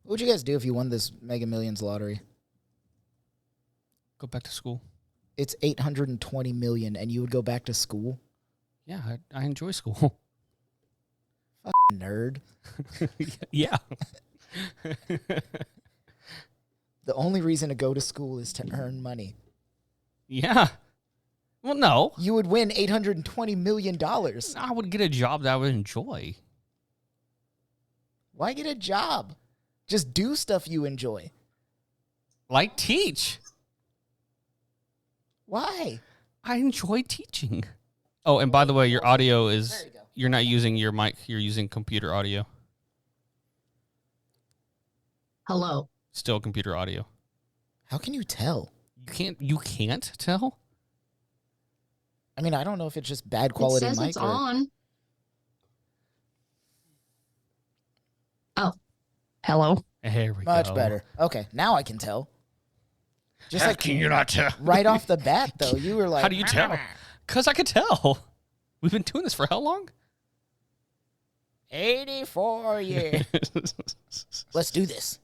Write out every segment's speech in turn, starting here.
What would you guys do if you won this Mega Millions lottery? Go back to school. It's $820 million, and you would go back to school? Yeah, I enjoy school. Fucking nerd. Yeah. The only reason to go to school is to earn money. Yeah. Well, no. You would win $820 million. I would get a job that I would enjoy. Why get a job? Just do stuff you enjoy. Like teach. Why? I enjoy teaching. Oh, and by the way, your audio is... There you go. You're not using your mic. You're using computer audio. Hello. Still computer audio. How can you tell? You can't tell? I mean, I don't know if it's just bad quality it says mic it's or... on. Oh. Hello. Here we go. Much better. Okay, now I can tell. Just How like can you not tell? right off the bat, though, you were like... How do you tell? Because I could tell. We've been doing this for how long? 84 years. Let's do this.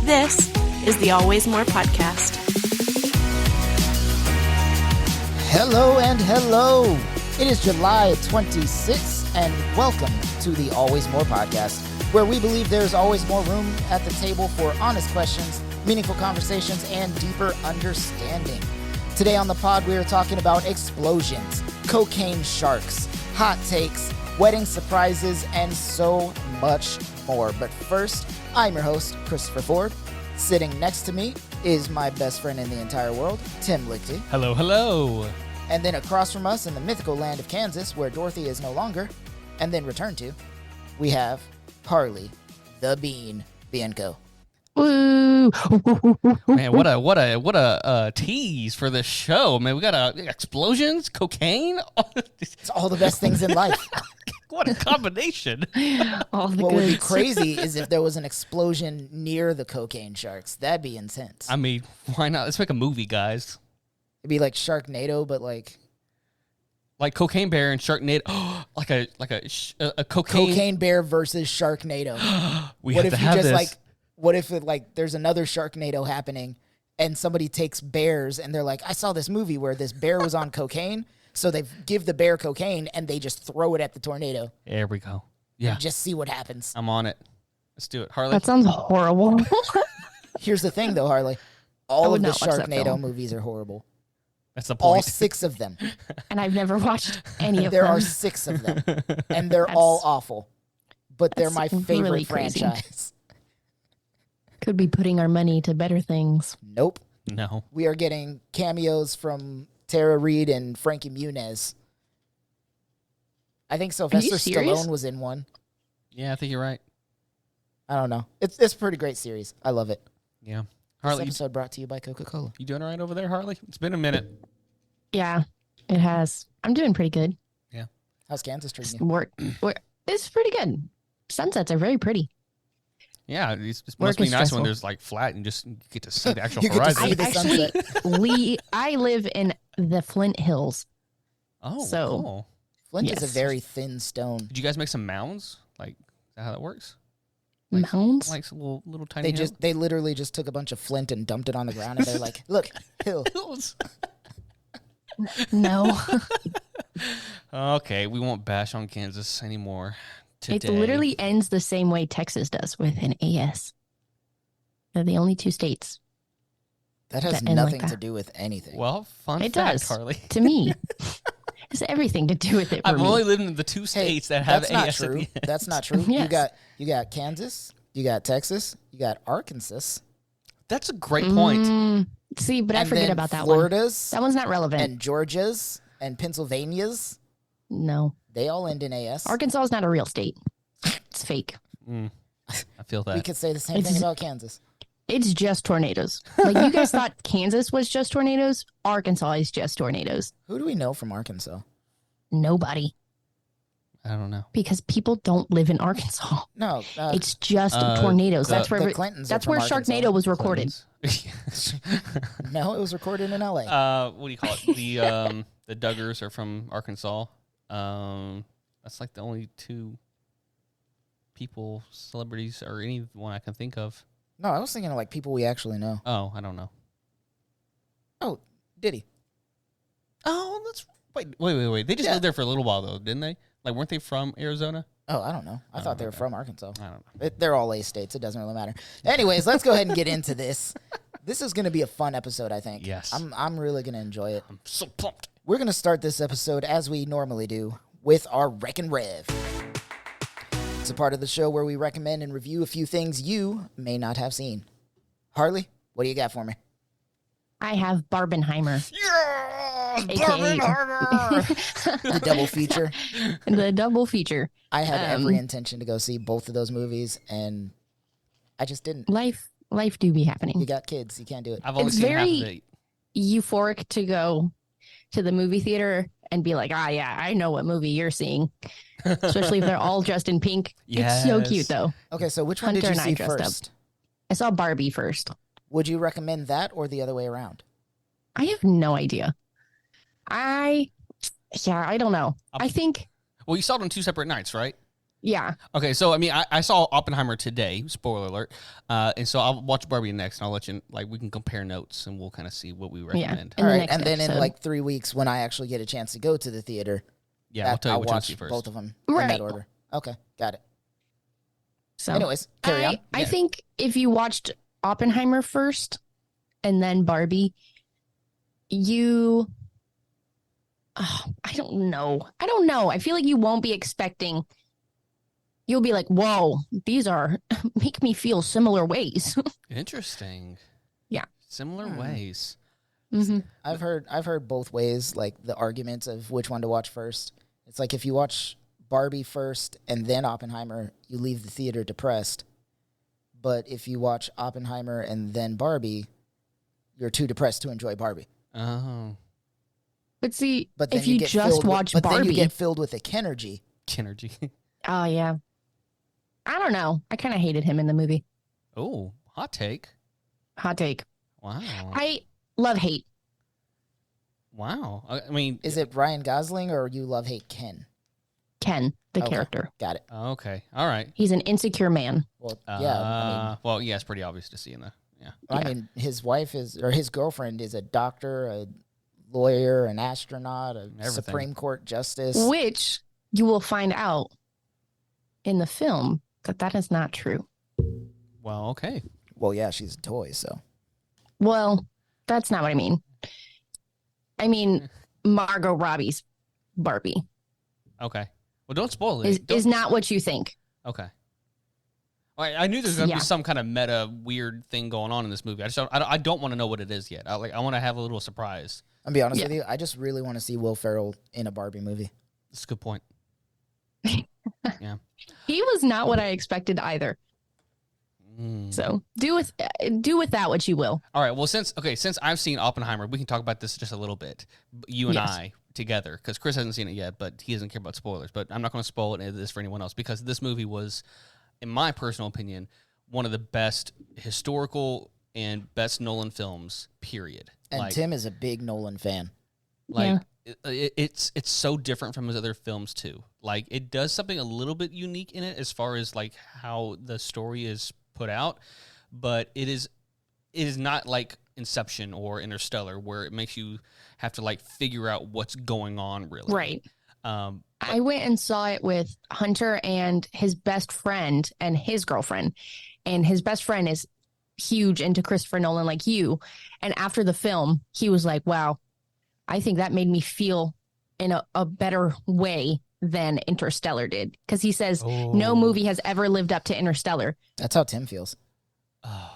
This is the Always More podcast. Hello and hello. It is July 26th, and welcome to the Always More podcast, where we believe there's always more room at the table for honest questions, meaningful conversations, and deeper understanding. Today on the pod, we are talking about explosions, cocaine sharks, hot takes, wedding surprises, and so much more. But first, I'm your host, Christopher Ford. Sitting next to me is my best friend in the entire world, Tim Lichty. Hello, hello. And then across from us in the mythical land of Kansas, where Dorothy is no longer, and then returned to, we have Harley, the Bean, Bianco. Woo. Man, what a tease for this show. Man, we got explosions, cocaine. It's all the best things in life. What a combination. All the What would be goods. crazy is if there was an explosion near the cocaine sharks. That'd be intense. I mean, why not? Let's make a movie, guys. It'd be like Sharknado, but like Cocaine Bear and Sharknado. like a Cocaine Bear versus Sharknado. We What have if to you have just this. what if it, like there's another Sharknado happening and somebody takes bears and they're like, I saw this movie where this bear was on cocaine, so they give the bear cocaine and they just throw it at the tornado. There we go. Yeah, Just see what happens. I'm on it. Let's do it, Harley. That sounds horrible. Here's the thing though, Harley. I All would of the not watch that Sharknado film. movies are horrible. That's the All point. 6 of them. And I've never watched any of There them. are 6 of them. And they're That's- all awful. But they're my that's favorite really crazy. franchise. Could be putting our money to better things. Nope. No. We are getting cameos from Tara Reid and Frankie Muniz. I think Sylvester serious? Stallone was in one. Yeah, I think you're right. I don't know. It's a pretty great series. I love it. Yeah. This Harley, episode brought to you by Coca-Cola. you doing all right over there, Harley? It's been a minute. Yeah, it has. I'm doing pretty good. How's Kansas treating Just you? work. It's pretty good. Sunsets are very pretty. Yeah, it must Work be is nice when stressful. there's like flat and just get to see the actual You get to horizon. see the sunset. I live in the Flint Hills. Oh, So- cool. Flint is Yes. a very thin stone. Did you guys make some mounds? Like, is that how that works? Like- Mounds? Like some little tiny They literally just took a bunch of flint and dumped it on the ground, and they're like, "Look, hill." hills. No. Okay, we won't bash on Kansas anymore today. It literally ends the same way Texas does with an AS. They're the only 2 states. That has That end like nothing to that. do with anything. Well, fun It fact, does. Harley. To me, it's everything to do with it for I've me. only lived in the 2 states that have that's not AS at true. the end. That's not true. Yes. You got Kansas, you got Texas, you got Arkansas. That's a great point. See, but I and forget then about that one. Florida's That one's not relevant. and Georgia's and Pennsylvania's. No. They all end in AS. Arkansas is not a real state. It's fake. I feel that. We could say the same It's- thing about Kansas. It's just tornadoes. Like you guys thought Kansas was just tornadoes. Arkansas is just tornadoes. Who do we know from Arkansas? Nobody. I don't know. Because people don't live in Arkansas. No, It's just tornadoes. the- That's where the Clintons are that's from where Arkansas. Sharknado was recorded. Clintons. no, it was recorded in LA. What do you call it? The Duggars are from Arkansas. That's like the only two people, celebrities, or anyone I can think of. No, I was thinking of like people we actually know. Oh, I don't know. Oh, Diddy. Oh, that's wait. They just lived there for a little while though, didn't they? Like, weren't they from Arizona? Oh, I don't know. I thought they were from Arkansas. I don't know. They're all A states. It doesn't really matter. Anyways, let's go ahead and get into this. This is going to be a fun episode, I think. Yes. I'm really going to enjoy it. I'm so pumped. We're going to start this episode, as we normally do, with our Rec and Rev. It's a part of the show where we recommend and review a few things you may not have seen. Harley, what do you got for me? I have Barbenheimer. Yeah! The double feature. The double feature. I had every intention to go see both of those movies, and I just didn't. Life do be happening. You got kids. You can't do it. I've only It's seen half of very- it. Euphoric to go to the movie theater and be like, yeah, I know what movie you're seeing. Especially if they're all dressed in pink. It's so Yes. cute, though. Okay, so which one did Hunter you and I see dressed up. first? I saw Barbie first. Would you recommend that or the other way around? I have no idea. I don't know. I think, Well, you saw it on 2 separate nights, right? yeah. Okay, so I mean, I saw Oppenheimer today. Spoiler alert. And so I'll watch Barbie next, and I'll let you we can compare notes, and we'll kind of see what we recommend. In All the right, next and then in episode. like 3 weeks, when I actually get a chance to go to the theater, Yeah, I'll tell you which one to watch see first. both of them in that Right. order. Okay, got it. So, Anyways, carry on. I Yeah. think if you watched Oppenheimer first and then Barbie, I don't know. I feel like you won't be expecting. You'll be like, whoa, these are make me feel similar ways. Interesting. Yeah. Similar ways. hmm I've heard both ways, like the arguments of which one to watch first. It's like if you watch Barbie first and then Oppenheimer, you leave the theater depressed. But if you watch Oppenheimer and then Barbie, you're too depressed to enjoy Barbie. Oh, But see, But then if you get just filled watch but then you Barbie, get filled with Kenergy. Kinergy. oh yeah, I don't know. I kind of hated him in the movie. Oh, hot take. Hot take. Wow. I love hate. Wow. I mean, Is it Ryan Gosling or you love hate Ken? Ken, the Okay. character. Got it. okay. All right. He's an insecure man. Well, yeah. Well, yeah, it's pretty obvious to see in the. Yeah. I mean, his wife his girlfriend is a doctor, a lawyer, an astronaut, a Everything. Supreme Court justice. Which you will find out in the film that is not true. Well, okay. Well, yeah, she's a toy, so. Well, that's not what I mean. I mean, Margot Robbie's Barbie Okay. Well, don't spoil it. is not what you think. Okay. I knew there's gonna Yeah. be some kind of meta weird thing going on in this movie. I don't want to know what it is yet. I want to have a little surprise. I'll be honest Yeah. with you, I just really want to see Will Ferrell in a Barbie movie. That's a good point. He was not what I expected either. Mm. So do with that what you will. All right. Well, since I've seen Oppenheimer, we can talk about this just a little bit. You and Yes. I together, because Chris hasn't seen it yet, but he doesn't care about spoilers. But I'm not going to spoil this for anyone else because this movie was, in my personal opinion, one of the best historical and best Nolan films. Period. And Tim is a big Nolan fan. Like it's so different from his other films too. Like it does something a little bit unique in it as far as like how the story is put out, but it is not like Inception or Interstellar where it makes you have to like figure out what's going on really. Right. Um, I went and saw it with Hunter and his best friend and his girlfriend. And his best friend is huge into Christopher Nolan like you. And after the film, he was like, wow, I think that made me feel in a better way than Interstellar did. Because he says no movie has ever lived up to Interstellar. That's how Tim feels. Oh,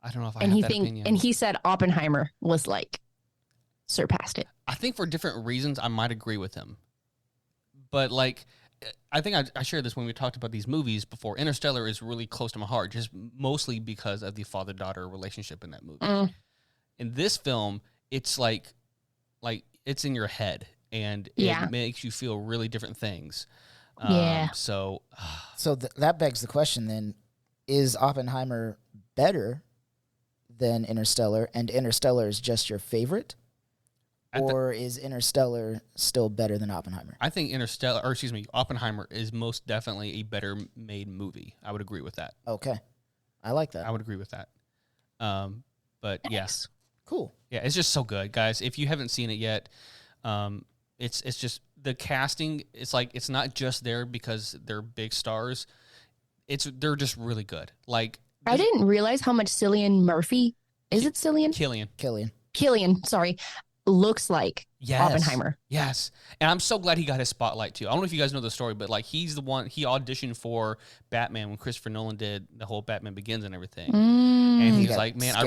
I don't know if I And have that opinion. and he said Oppenheimer was like surpassed it. I think for different reasons, I might agree with him. But like, I think I shared this when we talked about these movies before. Interstellar is really close to my heart, just mostly because of the father-daughter relationship in that movie. Mm. In this film, it's like it's in your head, and Yeah. it makes you feel really different things. Yeah. So, So that begs the question then, is Oppenheimer better than Interstellar, and Interstellar is just your favorite? or is Interstellar still better than Oppenheimer? I think Oppenheimer is most definitely a better made movie. I would agree with that. Okay. I like that. I would agree with that. But yes, Cool. yeah, it's just so good, guys. If you haven't seen it yet, it's just the casting. It's like it's not just there because they're big stars. They're just really good. Like I didn't realize how much Cillian Murphy is it Cillian? Killian. Sorry, looks like Oppenheimer. Yes, and I'm so glad he got his spotlight too. I don't know if you guys know the story, but like he's the one he auditioned for Batman when Christopher Nolan did the whole Batman Begins and everything. And he was like, "Man, I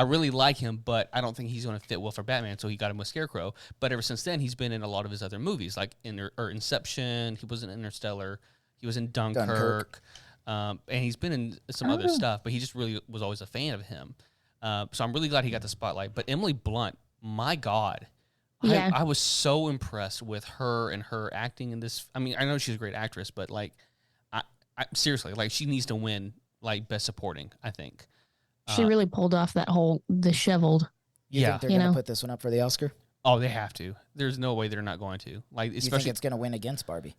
really like him, but I don't think he's going to fit well for Batman." So he got him with Scarecrow. But ever since then, he's been in a lot of his other movies, like Inception. He was in Interstellar. He was in Dunkirk. And he's been in some other stuff. But he just really was always a fan of him. So I'm really glad he got the spotlight. But Emily Blunt, my God. Yeah. I was so impressed with her and her acting in this. I mean, I know she's a great actress, but like, I seriously, like, she needs to win like Best Supporting, I think. She really pulled off that whole disheveled. You think they're going to put this one up for the Oscar? Oh, they have to. There's no way they're not going to. Like, especially, you think it's going to win against Barbie?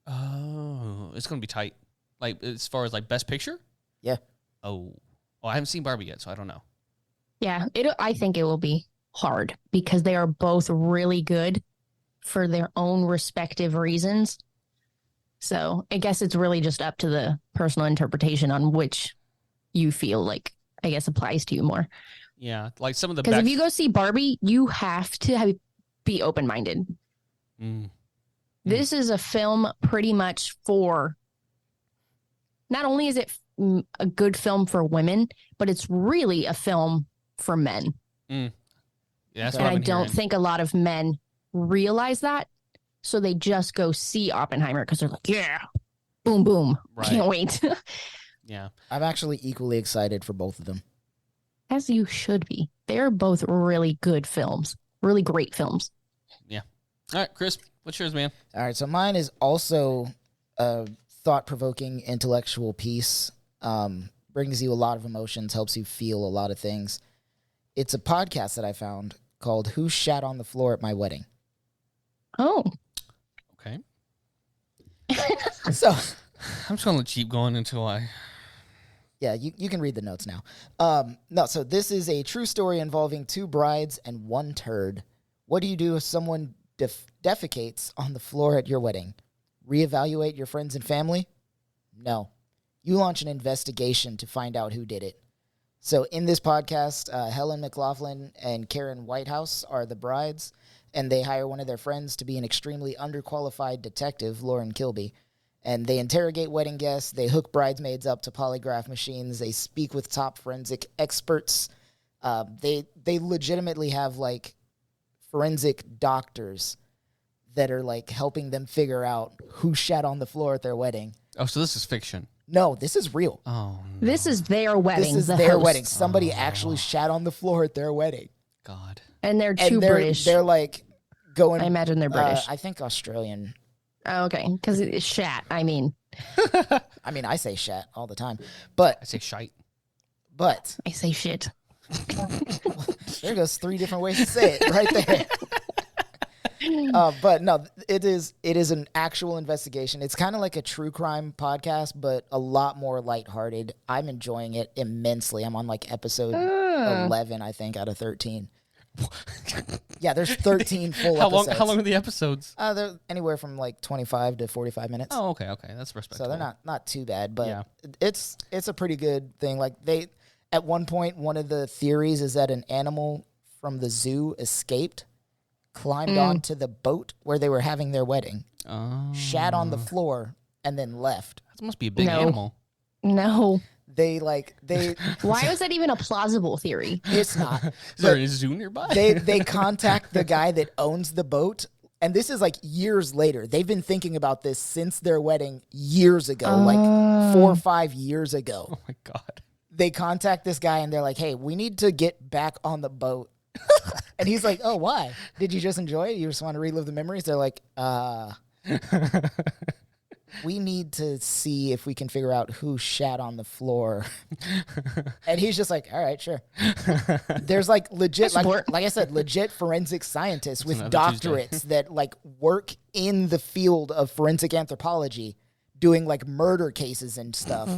Oh, it's going to be tight. Like, as far as like Best Picture? Yeah. Oh, I haven't seen Barbie yet, so I don't know. Yeah, I think it will be hard because they are both really good for their own respective reasons. So I guess it's really just up to the personal interpretation on which you feel like, I guess, applies to you more. Yeah, like some of the because if you go see Barbie, you have to be open-minded. This is a film pretty much for, not only is it a good film for women, but it's really a film for men. Yeah, that's and what I don't think a lot of men realize that. So they just go see Oppenheimer because they're like, yeah, boom, boom. Right. Can't wait. Yeah. I'm actually equally excited for both of them. As you should be. They're both really good films. Really great films. Yeah. All right, Chris, what's yours, man? All right, so mine is also a thought-provoking intellectual piece. Brings you a lot of emotions, helps you feel a lot of things. It's a podcast that I found called Who Shat on the Floor at My Wedding? Oh. Okay. So I'm just going to keep going until I... Yeah, you can read the notes now. No, so this is a true story involving two brides and one turd. What do you do if someone defecates on the floor at your wedding? Reevaluate your friends and family? No. You launch an investigation to find out who did it. So in this podcast, Helen McLaughlin and Karen Whitehouse are the brides, and they hire one of their friends to be an extremely underqualified detective, Lauren Kilby. And they interrogate wedding guests. They hook bridesmaids up to polygraph machines. They speak with top forensic experts. They legitimately have, like, forensic doctors that are, like, helping them figure out who shat on the floor at their wedding. Oh, so this is fiction. No, this is real. Oh, no. This is their wedding. This is their wedding. Somebody actually shat on the floor at their wedding. God. And they're British. They're like going... I imagine they're British. I think Australian. Oh, okay, because it's shat, I mean. I mean, I say shat all the time. But I say shite. But... I say shit. There goes 3 different ways to say it right there. But no, it is an actual investigation. It's kind of like a true crime podcast, but a lot more lighthearted. I'm enjoying it immensely. I'm on like episode 11, I think, out of 13. Yeah, there's 13 full episodes. How long are the episodes? They're anywhere from like 25 to 45 minutes. Oh, okay, that's respectable. So they're not too bad, but it's a pretty good thing. Like at one point, one of the theories is that an animal from the zoo escaped, climbed onto the boat where they were having their wedding, shat on the floor, and then left. That must be a big animal. No. They Why was that even a plausible theory? It's not. Is there a zoo nearby? They contact the guy that owns the boat, and this is like years later. They've been thinking about this since their wedding years ago, like 4 or 5 years ago. Oh my God. They contact this guy and they're like, "Hey, we need to get back on the boat." And he's like, "Oh, why? Did you just enjoy it? You just want to relive the memories?" They're like, we need to see if we can figure out who shat on the floor. And he's just like, all right, sure. There's like legit, like I said, legit forensic scientists with doctorates that like work in the field of forensic anthropology doing like murder cases and stuff.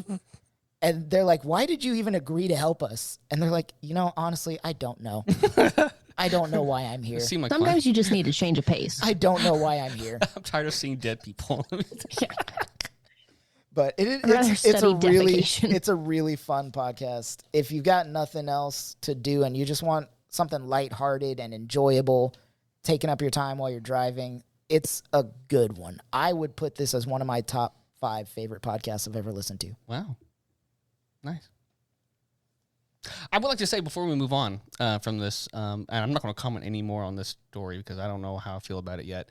And they're like, why did you even agree to help us? And they're like, honestly, I don't know. I don't know why I'm here. Sometimes you just need to change a pace. I don't know why I'm here. I'm tired of seeing dead people. But it's a really fun podcast. If you've got nothing else to do and you just want something lighthearted and enjoyable, taking up your time while you're driving, it's a good one. I would put this as one of my top 5 favorite podcasts I've ever listened to. Wow. Nice. I would like to say before we move on from this, and I'm not going to comment any more on this story because I don't know how I feel about it yet.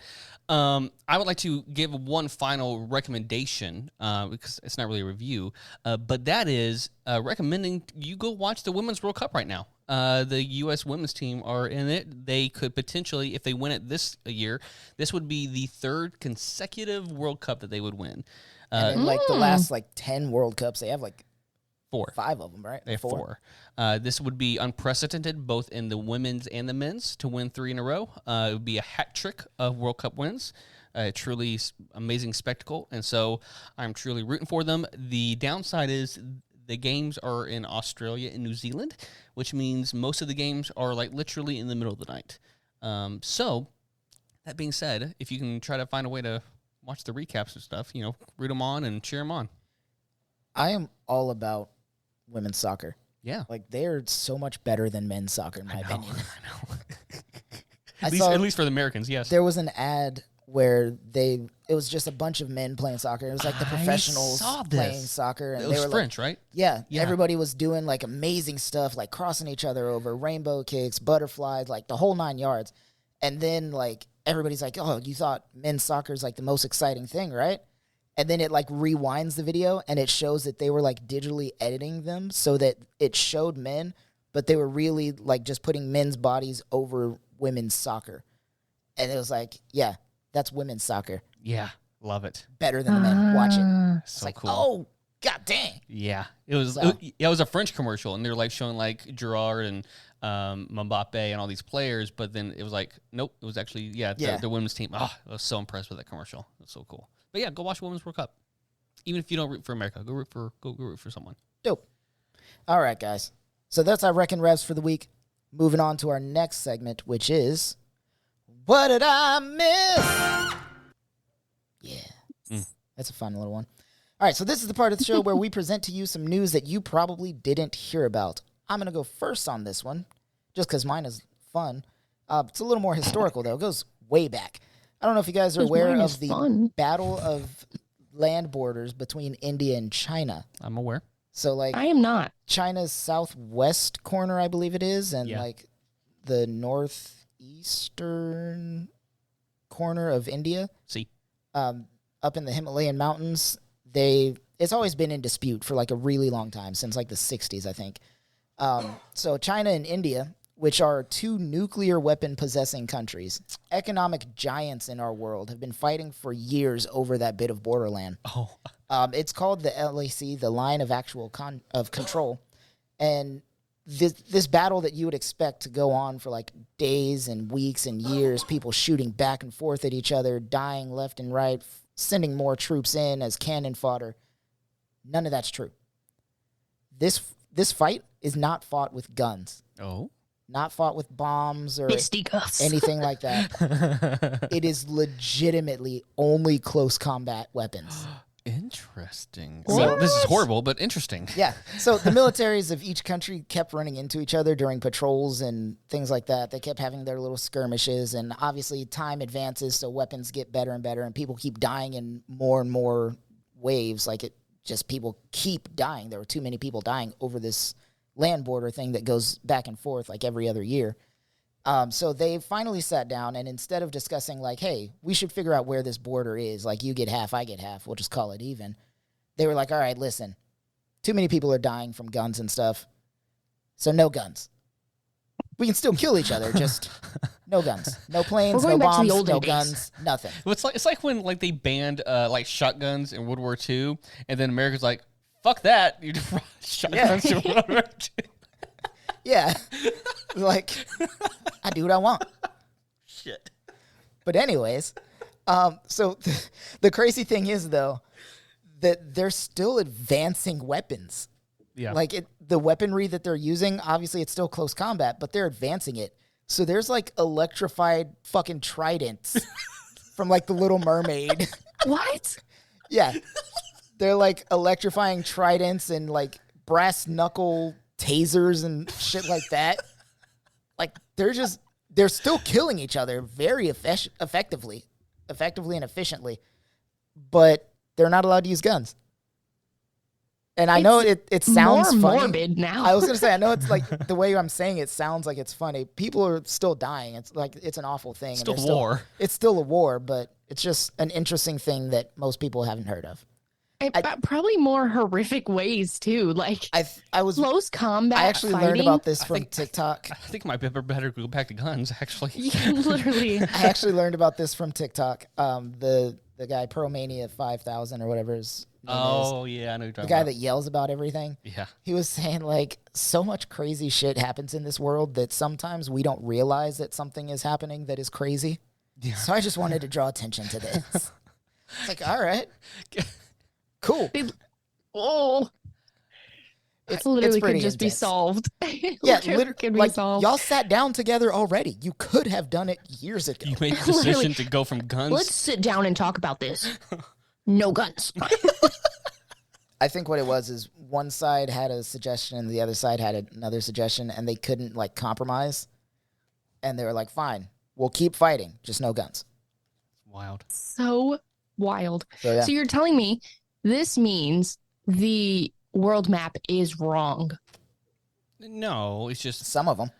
I would like to give one final recommendation because it's not really a review, but that is recommending you go watch the Women's World Cup right now. The U.S. women's team are in it. They could potentially, if they win it this year, this would be the 3rd consecutive World Cup that they would win. And in the last 10 World Cups, they have 4. 5 of them, right? They have 4. This would be unprecedented both in the women's and the men's to win 3 in a row. It would be a hat trick of World Cup wins. Truly amazing spectacle. And so I'm truly rooting for them. The downside is the games are in Australia and New Zealand, which means most of the games are literally in the middle of the night. So that being said, if you can try to find a way to watch the recaps and stuff, root them on and cheer them on. I am all about women's soccer. Yeah. They're so much better than men's soccer, in my opinion. I know. At least for the Americans, yes. There was an ad where it was just a bunch of men playing soccer. It was the professionals playing soccer. And it was French, right? Yeah. Everybody was doing amazing stuff, crossing each other over, rainbow kicks, butterflies, the whole 9 yards. And then everybody's like, oh, you thought men's soccer is the most exciting thing, right? And then it rewinds the video and it shows that they were digitally editing them so that it showed men, but they were really just putting men's bodies over women's soccer. And it was yeah, that's women's soccer. Yeah, love it. Better than the men. Watch it. It's so cool. Oh, god dang. Yeah, it was a French commercial, and they're showing Gerard and Mbappe and all these players, but then it was nope, it was actually the women's team. Oh, I was so impressed with that commercial. It was so cool. But yeah, go watch the Women's World Cup. Even if you don't root for America, go root for someone. Dope. All right, guys. So that's our Reckon Revs for the week. Moving on to our next segment, which is What Did I Miss? Yeah. That's a fun little one. All right, so this is the part of the show where we present to you some news that you probably didn't hear about. I'm going to go first on this one, just because mine is fun. It's a little more historical, though. It goes way back. I don't know if you guys are aware of the battle of land borders between India and China. I'm aware. So, I am not. China's southwest corner, I believe it is, and the northeastern corner of India. See. Up in the Himalayan mountains, it's always been in dispute for a really long time, since the 60s, I think. So China and India, which are 2 nuclear weapon possessing countries, economic giants in our world, have been fighting for years over that bit of borderland. Oh. It's called the LAC, the Line of Actual Control. And this battle that you would expect to go on for days and weeks and years, people shooting back and forth at each other, dying left and right, sending more troops in as cannon fodder. None of that's true. This fight is not fought with guns. Oh. Not fought with bombs or fisticuffs. Anything like that. It is legitimately only close combat weapons. Interesting. What? So this is horrible, but interesting. Yeah. So the militaries of each country kept running into each other during patrols and things like that. They kept having their little skirmishes, and obviously time advances, so weapons get better and better, and people keep dying in more and more waves. People keep dying. There were too many people dying over this land border thing that goes back and forth every other year. So they finally sat down, and instead of discussing hey, we should figure out where this border is, you get half, I get half, we'll just call it even. They were all right, listen, too many people are dying from guns and stuff, so no guns. We can still kill each other, just No guns. No planes, We're no going back to the bombs, olden no days. guns, nothing. Well, it's like when like they banned like shotguns in World War II, and then America's like, fuck that. You just shotguns in World War II. Yeah. Like, I do what I want. Shit. But anyways, so the crazy thing is, though, that they're still advancing weapons. Yeah. Like, the weaponry that they're using, obviously it's still close combat, but they're advancing it. So there's, like, electrified fucking tridents from, like, The Little Mermaid. What? Yeah. They're, like, electrifying tridents and, like, brass knuckle tasers and shit like that. Like, they're still killing each other very effectively and efficiently, but they're not allowed to use guns. And I know it sounds more funny. morbid now. I was going to say, I know it's like the way I'm saying it sounds like it's funny. People are still dying. It's like, it's an awful thing. Still and war. It's still a war, but it's just an interesting thing that most people haven't heard of. Probably more horrific ways too. Like I was close combat. I actually fighting. learned about this from TikTok. I think my better go back to guns, actually. Yeah, literally. I actually learned about this from TikTok. The guy Promania 5000 or whatever his name is. Oh yeah, I know you're The talking guy about. that yells about everything. Yeah. He was saying, like, so much crazy shit happens in this world that sometimes we don't realize that something is happening that is crazy. Yeah. So I just wanted to draw attention to this. It's like, all right. Cool. Oh, It's literally pretty could just be intense. solved. Yeah, literally could be like, solved. y'all sat down together already. You could have done it years ago. You made the decision to go from guns. Let's sit down and talk about this. No guns. I think what it was is one side had a suggestion and the other side had another suggestion, and they couldn't, like, compromise. And they were like, fine, we'll keep fighting, just no guns. Wild. So wild. So, yeah. So you're telling me this means the world map is wrong? No, it's just Some of them.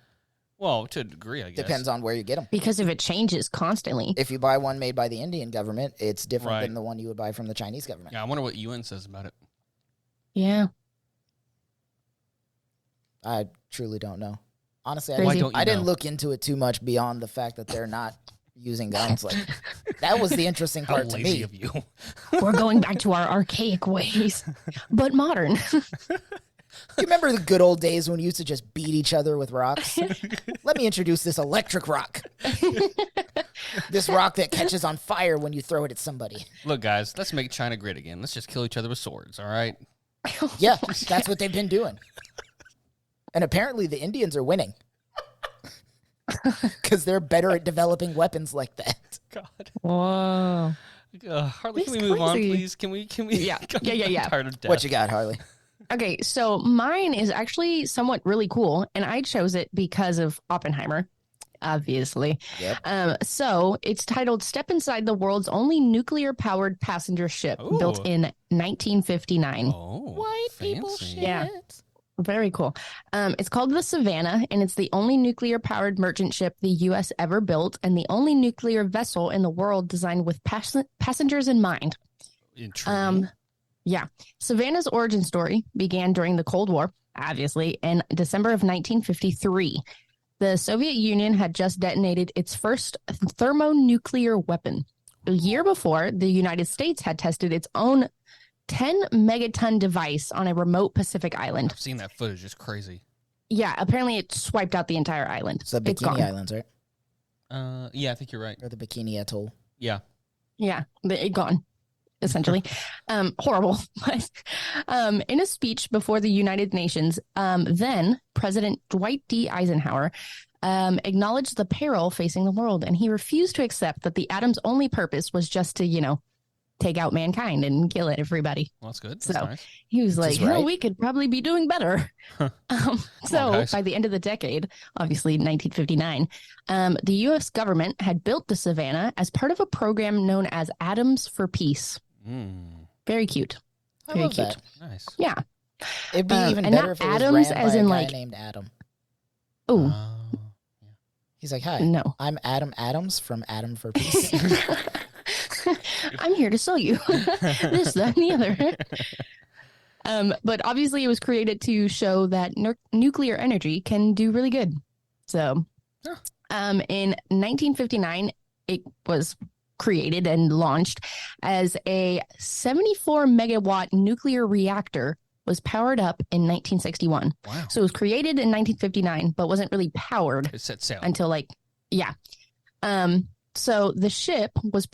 well, to a degree, I guess. Depends on where you get them. Because if it changes constantly. If you buy one made by the Indian government, it's different Right. than the one you would buy from the Chinese government. Yeah, I wonder what UN says about it. Yeah. I truly don't know. Honestly, Why don't you I didn't know? look into it too much beyond the fact that they're not using guns. Like, that was the interesting How part to lazy me. of you. We're going back to our archaic ways, but modern. You remember the good old days when we used to just beat each other with rocks? Let me introduce this electric rock. This rock that catches on fire when you throw it at somebody. Look, guys, let's make China great again. Let's just kill each other with swords, all right? Yeah, that's what they've been doing. And apparently the Indians are winning. Because they're better at developing weapons like that. God. Whoa. Harley, This can we move on, crazy. please? Can we? Yeah. Yeah. I'm tired of death. What you got, Harley? Okay, so mine is actually somewhat really cool, and I chose it because of Oppenheimer, obviously. Yep. So it's titled "Step Inside the World's Only Nuclear-Powered Passenger Ship," built Ooh. in 1959. Oh, White people fancy. shit. Yeah. Very cool. It's called the Savannah, and it's the only nuclear-powered merchant ship the U.S. ever built, and the only nuclear vessel in the world designed with passengers in mind. Intriguing. Yeah. Savannah's origin story began during the Cold War, obviously, in December of 1953. The Soviet Union had just detonated its first thermonuclear weapon. A year before, the United States had tested its own 10 megaton device on a remote Pacific island. I've seen that footage. It's crazy. Yeah, apparently it swiped out the entire island. It's the It's Bikini gone. Islands, right? Yeah, I think you're right. Or the Bikini Atoll. Yeah. Yeah, it gone, essentially. Horrible. But in a speech before the United Nations, then President Dwight D. Eisenhower acknowledged the peril facing the world, and he refused to accept that the atom's only purpose was just to, take out mankind and kill everybody. Well, that's good. That's So nice. he was like, is right. we could probably be doing better. So guys. by the end of the decade, obviously 1959, the U.S. government had built the Savannah as part of a program known as Atoms for Peace. Very cute. I Very love cute. that. Nice. Yeah. It'd be even and better not if it was atoms ran as by in, a guy like- named Adam. Oh, He's like, hi, no. I'm Adam Adams from Adam for Peace. I'm here to sell you this, that, and the other. But obviously it was created to show that nuclear energy can do really good. So In 1959, it was created and launched as a 74 megawatt nuclear reactor, was powered up in 1961. Wow. So it was created in 1959, but wasn't really powered It set sail. until yeah. So the ship was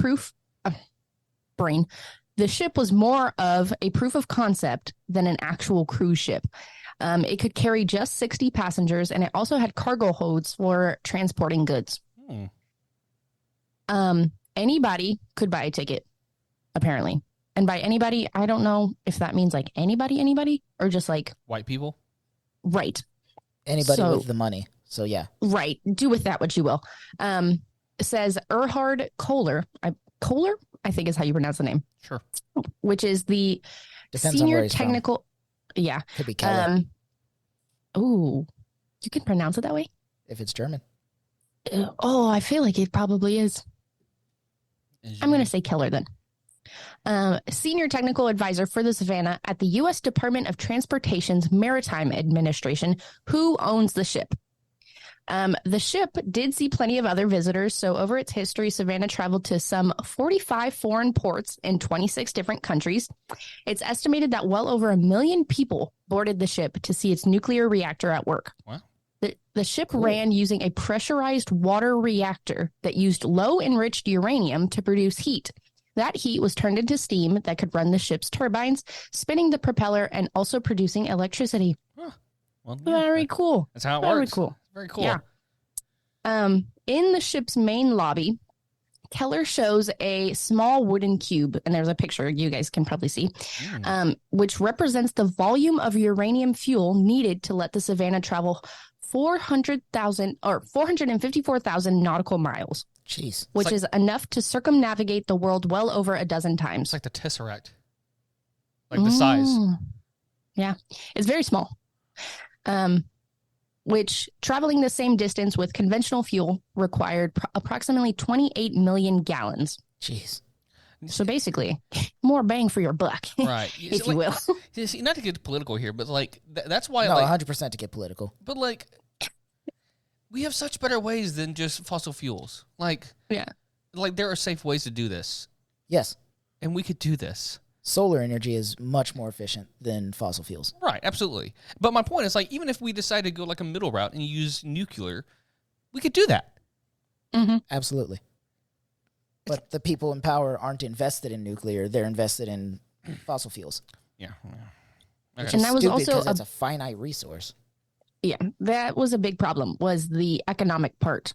the ship was more of a proof of concept than an actual cruise ship. It could carry just 60 passengers, and it also had cargo holds for transporting goods. Anybody could buy a ticket, apparently. And by anybody, I don't know if that means like anybody, or just like white people. Right. Anybody with the money. So yeah. Right. Do with that what you will. It says Erhard Kohler. Kohler, I think is how you pronounce the name. Sure. Which is the Depends on where senior he's technical. From. Yeah. Could be Keller. Ooh, you can pronounce it that way? If it's German. Oh, I feel like it probably is. I'm going to say Keller then. Senior technical advisor for the Savannah at the U.S. Department of Transportation's Maritime Administration, who owns the ship. The ship did see plenty of other visitors, so over its history, Savannah traveled to some 45 foreign ports in 26 different countries. It's estimated that well over 1 million people boarded the ship to see its nuclear reactor at work. Wow. The ship ran using a pressurized water reactor that used low-enriched uranium to produce heat. That heat was turned into steam that could run the ship's turbines, spinning the propeller and also producing electricity. Huh. Well, yeah, Very cool. That's how it Very works. cool. Very cool. Yeah. In the ship's main lobby, Keller shows a small wooden cube, and there's a picture you guys can probably see, which represents the volume of uranium fuel needed to let the Savannah travel 454,000 nautical miles. Jeez. Which is enough to circumnavigate the world well over a dozen times. It's like the Tesseract. Like the size. Yeah. It's very small. Which traveling the same distance with conventional fuel required approximately 28 million gallons. Jeez. So basically, more bang for your buck, right? if you will. See, not to get political here, but like that's why. No, like, 100% to get political. But like, we have such better ways than just fossil fuels. Like, yeah, like there are safe ways to do this. Yes, and we could do this. Solar energy is much more efficient than fossil fuels. Right, absolutely. But my point is, like, even if we decide to go like a middle route and use nuclear, we could do that. Mm-hmm. Absolutely. But the people in power aren't invested in nuclear; they're invested in fossil fuels. Yeah, okay. And that was also because that's a finite resource. Yeah, that was a big problem. Was the economic part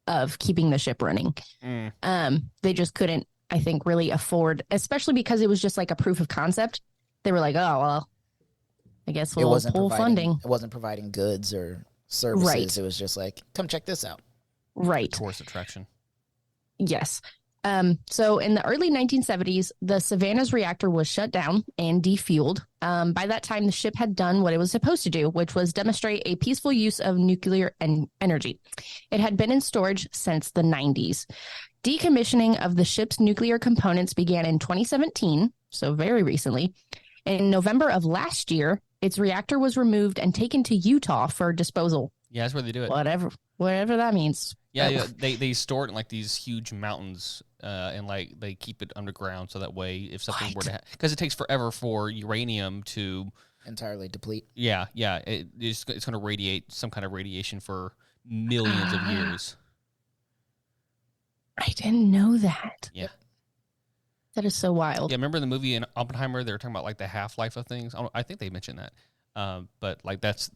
of keeping the ship running? They just couldn't, I think, really afford, especially because it was just like a proof of concept. They were like, oh well, I guess we'll pull funding. It wasn't providing goods or services. Right. It was just like, come check this out. Right. Tourist attraction. Yes. So in the early 1970s, the Savannah's reactor was shut down and defueled. By that time, the ship had done what it was supposed to do, which was demonstrate a peaceful use of nuclear energy. It had been in storage since the 90s. Decommissioning of the ship's nuclear components began in 2017, so very recently. In November of last year, its reactor was removed and taken to Utah for disposal. Yeah, that's where they do it. Whatever that means. Yeah, they store it in like these huge mountains, and like they keep it underground so that way if something were to because it takes forever for uranium to entirely deplete. Yeah, it's going to radiate some kind of radiation for millions of years. I didn't know that. Yeah. That is so wild. Yeah, remember the movie in Oppenheimer? They were talking about like the half-life of things. I think they mentioned that. But like that's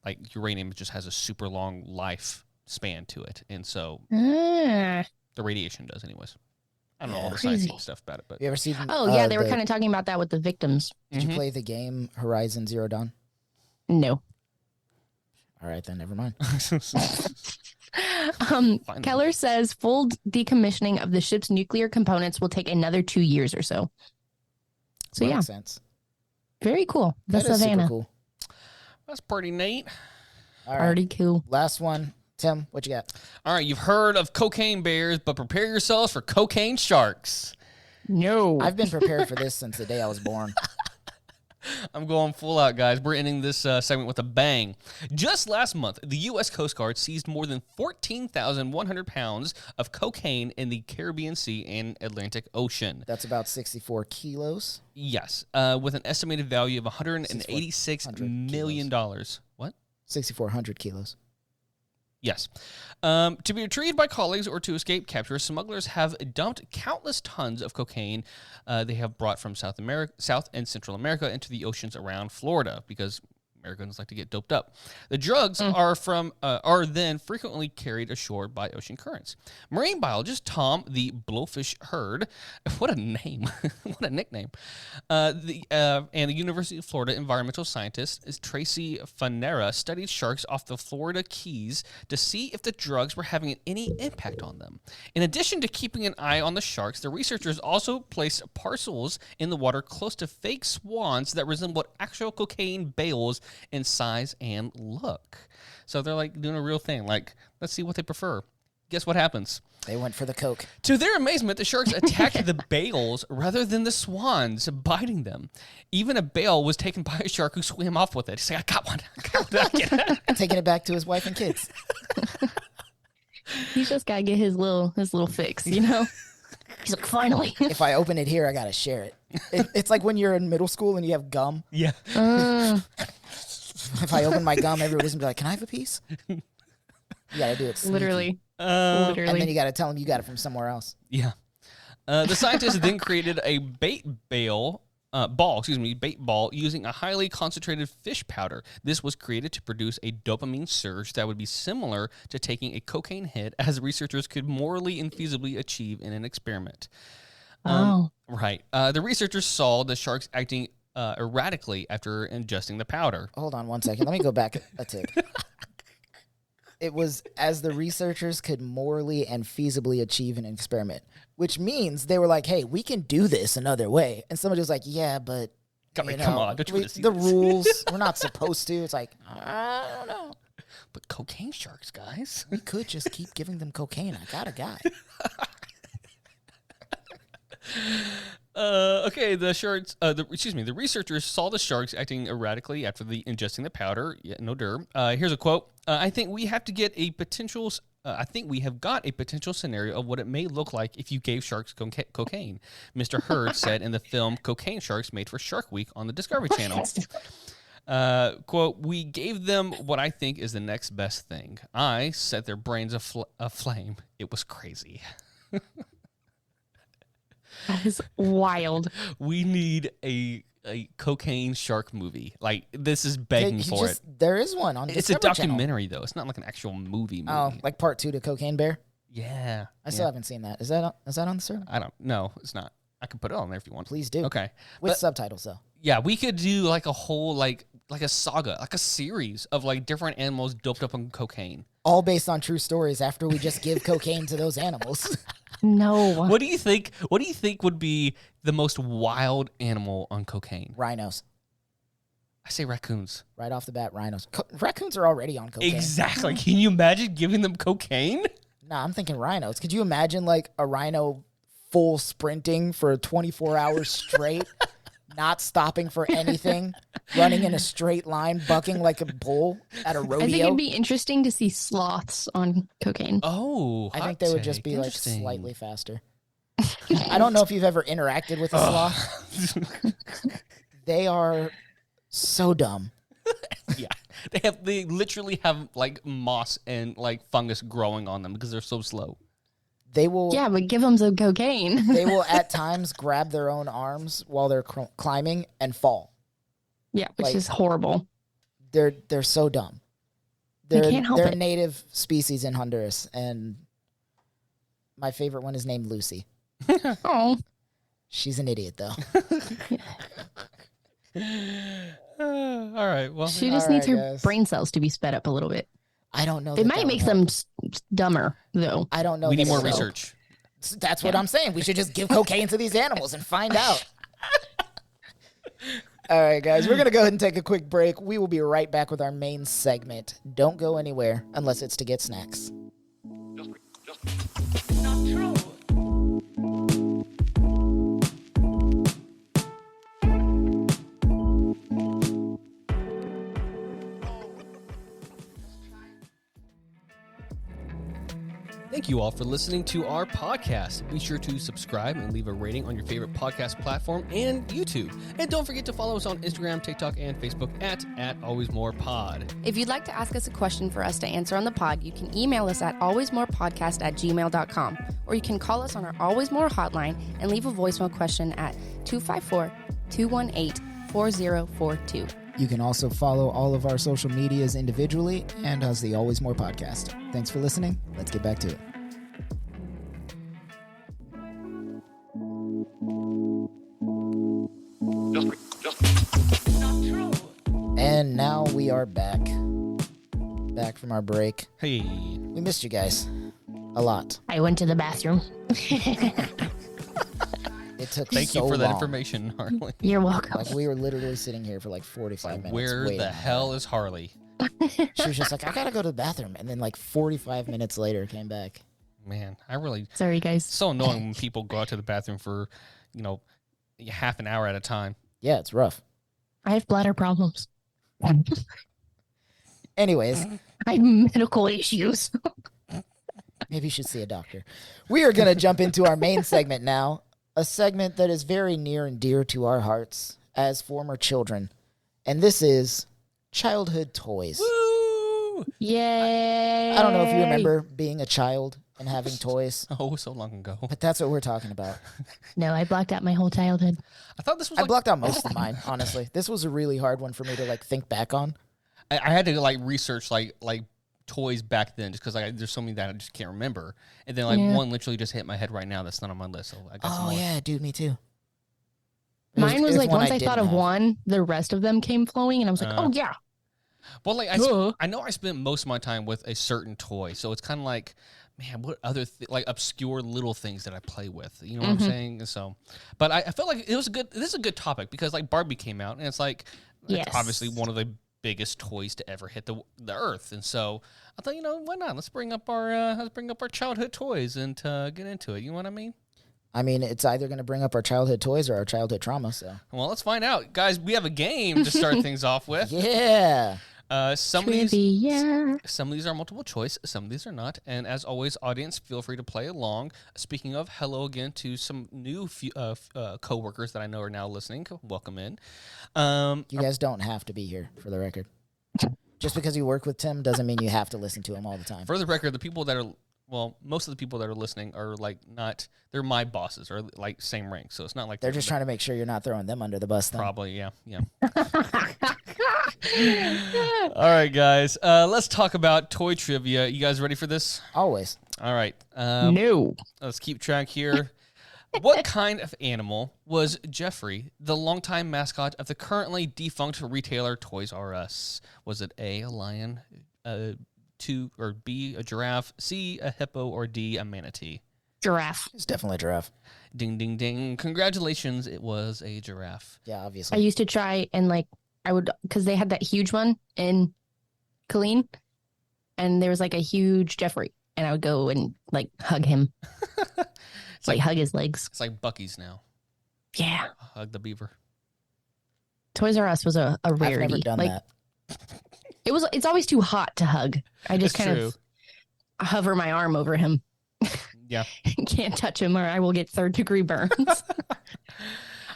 like uranium just has a super long life span to it, and so the radiation does, anyways. I don't know all the science stuff about it, but you ever seen? Yeah, they were kind of talking about that with the victims. Did you play the game Horizon Zero Dawn? No. All right, then never mind. Keller says full decommissioning of the ship's nuclear components will take another 2 years or so. So Makes sense. Very cool. The That is Savannah. super cool. that's pretty neat. All right. Pretty cool. Last one. Tim, what you got? All right, you've heard of cocaine bears, but prepare yourselves for cocaine sharks. No. I've been prepared for this since the day I was born. I'm going full out, guys. We're ending this segment with a bang. Just last month, the U.S. Coast Guard seized more than 14,100 pounds of cocaine in the Caribbean Sea and Atlantic Ocean. That's about 64 kilos. Yes, with an estimated value of $186 million. What? 6,400 kilos. Yes. To be retrieved by colleagues or to escape capture, smugglers have dumped countless tons of cocaine they have brought from South and Central America into the oceans around Florida because Americans like to get doped up. The drugs are then frequently carried ashore by ocean currents. Marine biologist Tom the Blowfish Hurd, what a name, what a nickname, and the University of Florida environmental scientist Tracy Fanera studied sharks off the Florida Keys to see if the drugs were having any impact on them. In addition to keeping an eye on the sharks, the researchers also placed parcels in the water close to fake swans that resembled actual cocaine bales in size and look. So they're like doing a real thing. Like, let's see what they prefer. Guess what happens? They went for the coke. To their amazement, the sharks attacked the bales rather than the swans, biting them. Even a bale was taken by a shark who swam off with it. He's like, I got one. Taking it back to his wife and kids. He's just got to get his little fix, you know? He's like, finally. If I open it here, I got to share it. It's like when you're in middle school and you have gum. Yeah. If I open my gum, everybody's going to be like, can I have a piece? You got to do it sneaky. Literally. And then you got to tell them you got it from somewhere else. Yeah. The scientists then created a bait ball using a highly concentrated fish powder. This was created to produce a dopamine surge that would be similar to taking a cocaine hit, as researchers could morally and feasibly achieve in an experiment. Right. The researchers saw the sharks acting erratically after ingesting the powder. Hold on one second. Let me go back a tick. It was as the researchers could morally and feasibly achieve an experiment, which means they were like, hey, we can do this another way. And somebody was like, yeah, but Come on, don't you want to see the this? rules, we're not supposed to. It's like, I don't know. But cocaine sharks, guys. We could just keep giving them cocaine. I got a guy. Okay, the researchers saw the sharks acting erratically after ingesting the powder. Yeah, no der. Here's a quote. I think we have got a potential scenario of what it may look like if you gave sharks cocaine, Mr. Hurd said in the film Cocaine Sharks, made for Shark Week on the Discovery Channel. Quote, we gave them what I think is the next best thing. I set their brains aflame. It was crazy. That is wild. We need a cocaine shark movie. Like, this is begging for it. There is one on It's a Discovery Channel. documentary, though. It's not like an actual movie. Oh, like part 2 to Cocaine Bear? Yeah. I still haven't seen that. Is that on the server? I don't know. It's not. I can put it on there if you want. Please do. Okay. With subtitles, though. Yeah, we could do like a whole, like a saga, like a series of like different animals doped up on cocaine. All based on true stories after we just give cocaine to those animals. No. What do you think would be the most wild animal on cocaine? Rhinos. I say raccoons. Right off the bat, rhinos. Raccoons are already on cocaine. Exactly. Can you imagine giving them cocaine? Nah, I'm thinking rhinos. Could you imagine like a rhino full sprinting for 24 hours straight, not stopping for anything, running in a straight line, bucking like a bull at a rodeo? I think it'd be interesting to see sloths on cocaine. Oh, I think they would just be like Interesting. slightly faster. I don't know if you've ever interacted with a sloth. They are so dumb. Yeah, they literally have like moss and like fungus growing on them because they're so slow. They will. Yeah, but give them some cocaine. They will at times grab their own arms while they're climbing and fall. Yeah, which Like, is horrible. They're so dumb. They can't help they're it. a native species in Honduras, and my favorite one is named Lucy. Oh, She's an idiot, though. All right. Well, she just All needs right, her guys. brain cells to be sped up a little bit. I don't know. It that might would make help. them dumber, though. I don't know. we need that more it will. research. That's what I'm saying. We should just give cocaine to these animals and find out. All right, guys, we're going to go ahead and take a quick break. We will be right back with our main segment. Don't go anywhere unless it's to get snacks. Thank you all for listening to our podcast. Be sure to subscribe and leave a rating on your favorite podcast platform and YouTube. And don't forget to follow us on Instagram, TikTok, and Facebook at AlwaysMorePod. If you'd like to ask us a question for us to answer on the pod, you can email us at alwaysmorepodcast@gmail.com, or you can call us on our Always More hotline and leave a voicemail question at 254-218-4042. You can also follow all of our social medias individually and as the Always More podcast. Thanks for listening. Let's get back to it. And now we are back from our break. Hey. We missed you guys a lot. I went to the bathroom. It took Thank so you for that long. information, Harley. You're welcome. Like, we were literally sitting here for like 45 minutes. Where waiting the on her. hell is Harley? She was just like, I gotta go to the bathroom. And then like 45 minutes later came back. Man, I really... Sorry, guys. It's so annoying when people go out to the bathroom for, half an hour at a time. Yeah, it's rough. I have bladder problems. Anyways, I have medical issues. maybe you should see a doctor. We are going to jump into our main segment now, a segment that is very near and dear to our hearts as former children. And this is childhood toys. Woo! Yay! I don't know if you remember being a child and having toys, Oh, so long ago. but that's what we're talking about. No, I blocked out my whole childhood. I thought this was I blocked out most of mine, honestly. This was a really hard one for me to like think back on. I had to like research like toys back then, just because there's so many that I just can't remember. And then Yeah. one literally just hit my head right now. That's not on my list. So I got some Oh more. yeah, dude, me too. Mine was like one once I thought didn't of have. one, the rest of them came flowing, and I was like, oh yeah. Well, like Duh. I know I spent most of my time with a certain toy, so it's kind of like, man, what other like obscure little things that I play with? You know what I'm saying? So, but I felt like it was a good. This is a good topic because like Barbie came out, and it's like Yes. it's obviously one of the biggest toys to ever hit the earth, and so I thought, why not? Let's bring up our childhood toys and get into it. You know what I mean? I mean, it's either going to bring up our childhood toys or our childhood trauma, so. Well, let's find out, guys. We have a game to start things off with. Yeah. Some of these Trivia. Some of these are multiple choice, some of these are not. And as always, audience, feel free to play along. Speaking of, hello again to some new co-workers that I know are now listening. Welcome in. You guys don't have to be here, for the record. Just because you work with Tim doesn't mean you have to listen to him all the time. For the record, the people that are, most of the people that are listening are like not, they're my bosses or like same rank. So it's not like They're just trying to make sure you're not throwing them under the bus then. Probably, yeah. All right, guys. Let's talk about toy trivia. You guys ready for this? Always. All right. No. Let's keep track here. What kind of animal was Jeffrey, the longtime mascot of the currently defunct retailer Toys R Us? Was it A, a lion, B, a giraffe, C, a hippo, or D, a manatee? Giraffe. It's definitely a giraffe. Ding, ding, ding. Congratulations. It was a giraffe. Yeah, I obviously. used to try and because they had that huge one in Colleen, and there was like a huge Jeffrey, and I would go and like hug him. It's like hug his legs. It's like Bucky's now. Yeah. Hug the beaver. Toys R Us was a I've rarity. never done that. It's always too hot to hug. I just It's kind true. of hover my arm over him. Yeah. Can't touch him or I will get 3rd-degree burns.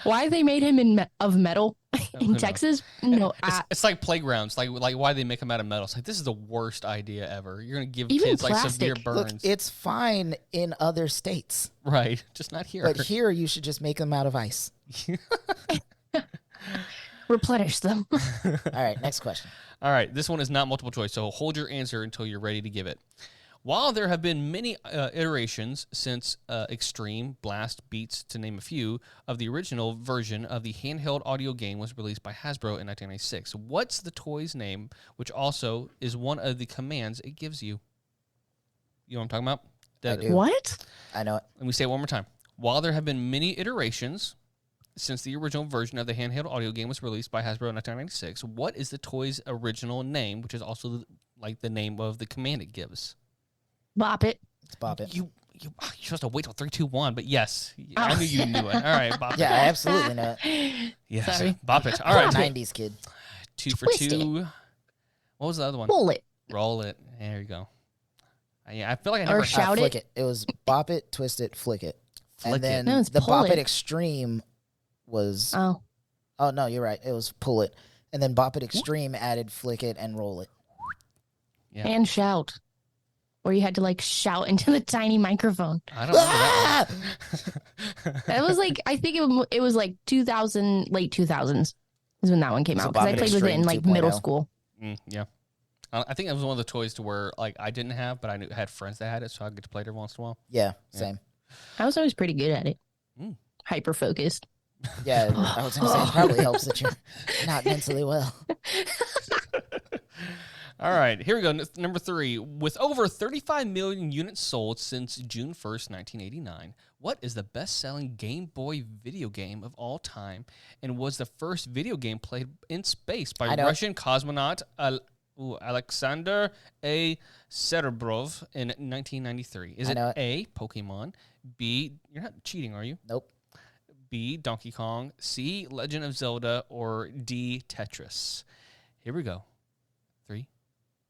Why they made him of metal who in knows? Texas? No, It's like playgrounds. Like why they make them out of metal. It's like, this is the worst idea ever. You're going to give Even kids like severe plastic. burns. Look, it's fine in other states, Right. Just not here. but here you should just make them out of ice. replenish them. All right, next question. All right. This one is not multiple choice, so hold your answer until you're ready to give it. While there have been many iterations since Extreme, Blast, Beats, to name a few, of the original version of the handheld audio game was released by Hasbro in 1996, what's the toy's name, which also is one of the commands it gives you? You know what I'm talking about? I do. What? I know it. Let me say it one more time. While there have been many iterations since the original version of the handheld audio game was released by Hasbro in 1996, what is the toy's original name, which is also like the name of the command it gives? Bop it. Let's bop it. You're supposed to wait till 3, 2, 1, but yes, I knew you knew it. All right, bop Yeah, it. I absolutely know it. Yes, Sorry. bop it. All right, 90s kid. 2 for Twist 2. What was the other one? Pull it. Roll it. There you go. Yeah, I feel like I Or never shout Flick it. it. It was bop it, twist it, flick it. Flick And then it. No, it's the pull bop it it. extreme was Oh, oh no, you're right. It was pull it. And then bop it extreme added flick it and roll it. Yeah. and shout. Or you had to like shout into the tiny microphone. I don't remember that one. That was like, I think it was like 2000, late 2000s is when that one came So out. Because I Bop It played with it in Extreme like middle 2.0. school. Yeah. I think it was one of the toys to where like I didn't have, but I had friends that had it, so I get to play it every once in a while. Yeah, same. I was always pretty good at it. Mm. Hyper focused. Yeah, I was gonna say it probably helps that you're not mentally well. All right, here we go. Number 3. With over 35 million units sold since June 1st, 1989, what is the best-selling Game Boy video game of all time and was the first video game played in space by I know. Russian cosmonaut Alexander A. Serebrov in 1993? Is I it know it. A, Pokemon, B, you're not cheating, are you? Nope. B, Donkey Kong, C, Legend of Zelda, or D, Tetris? Here we go. 3,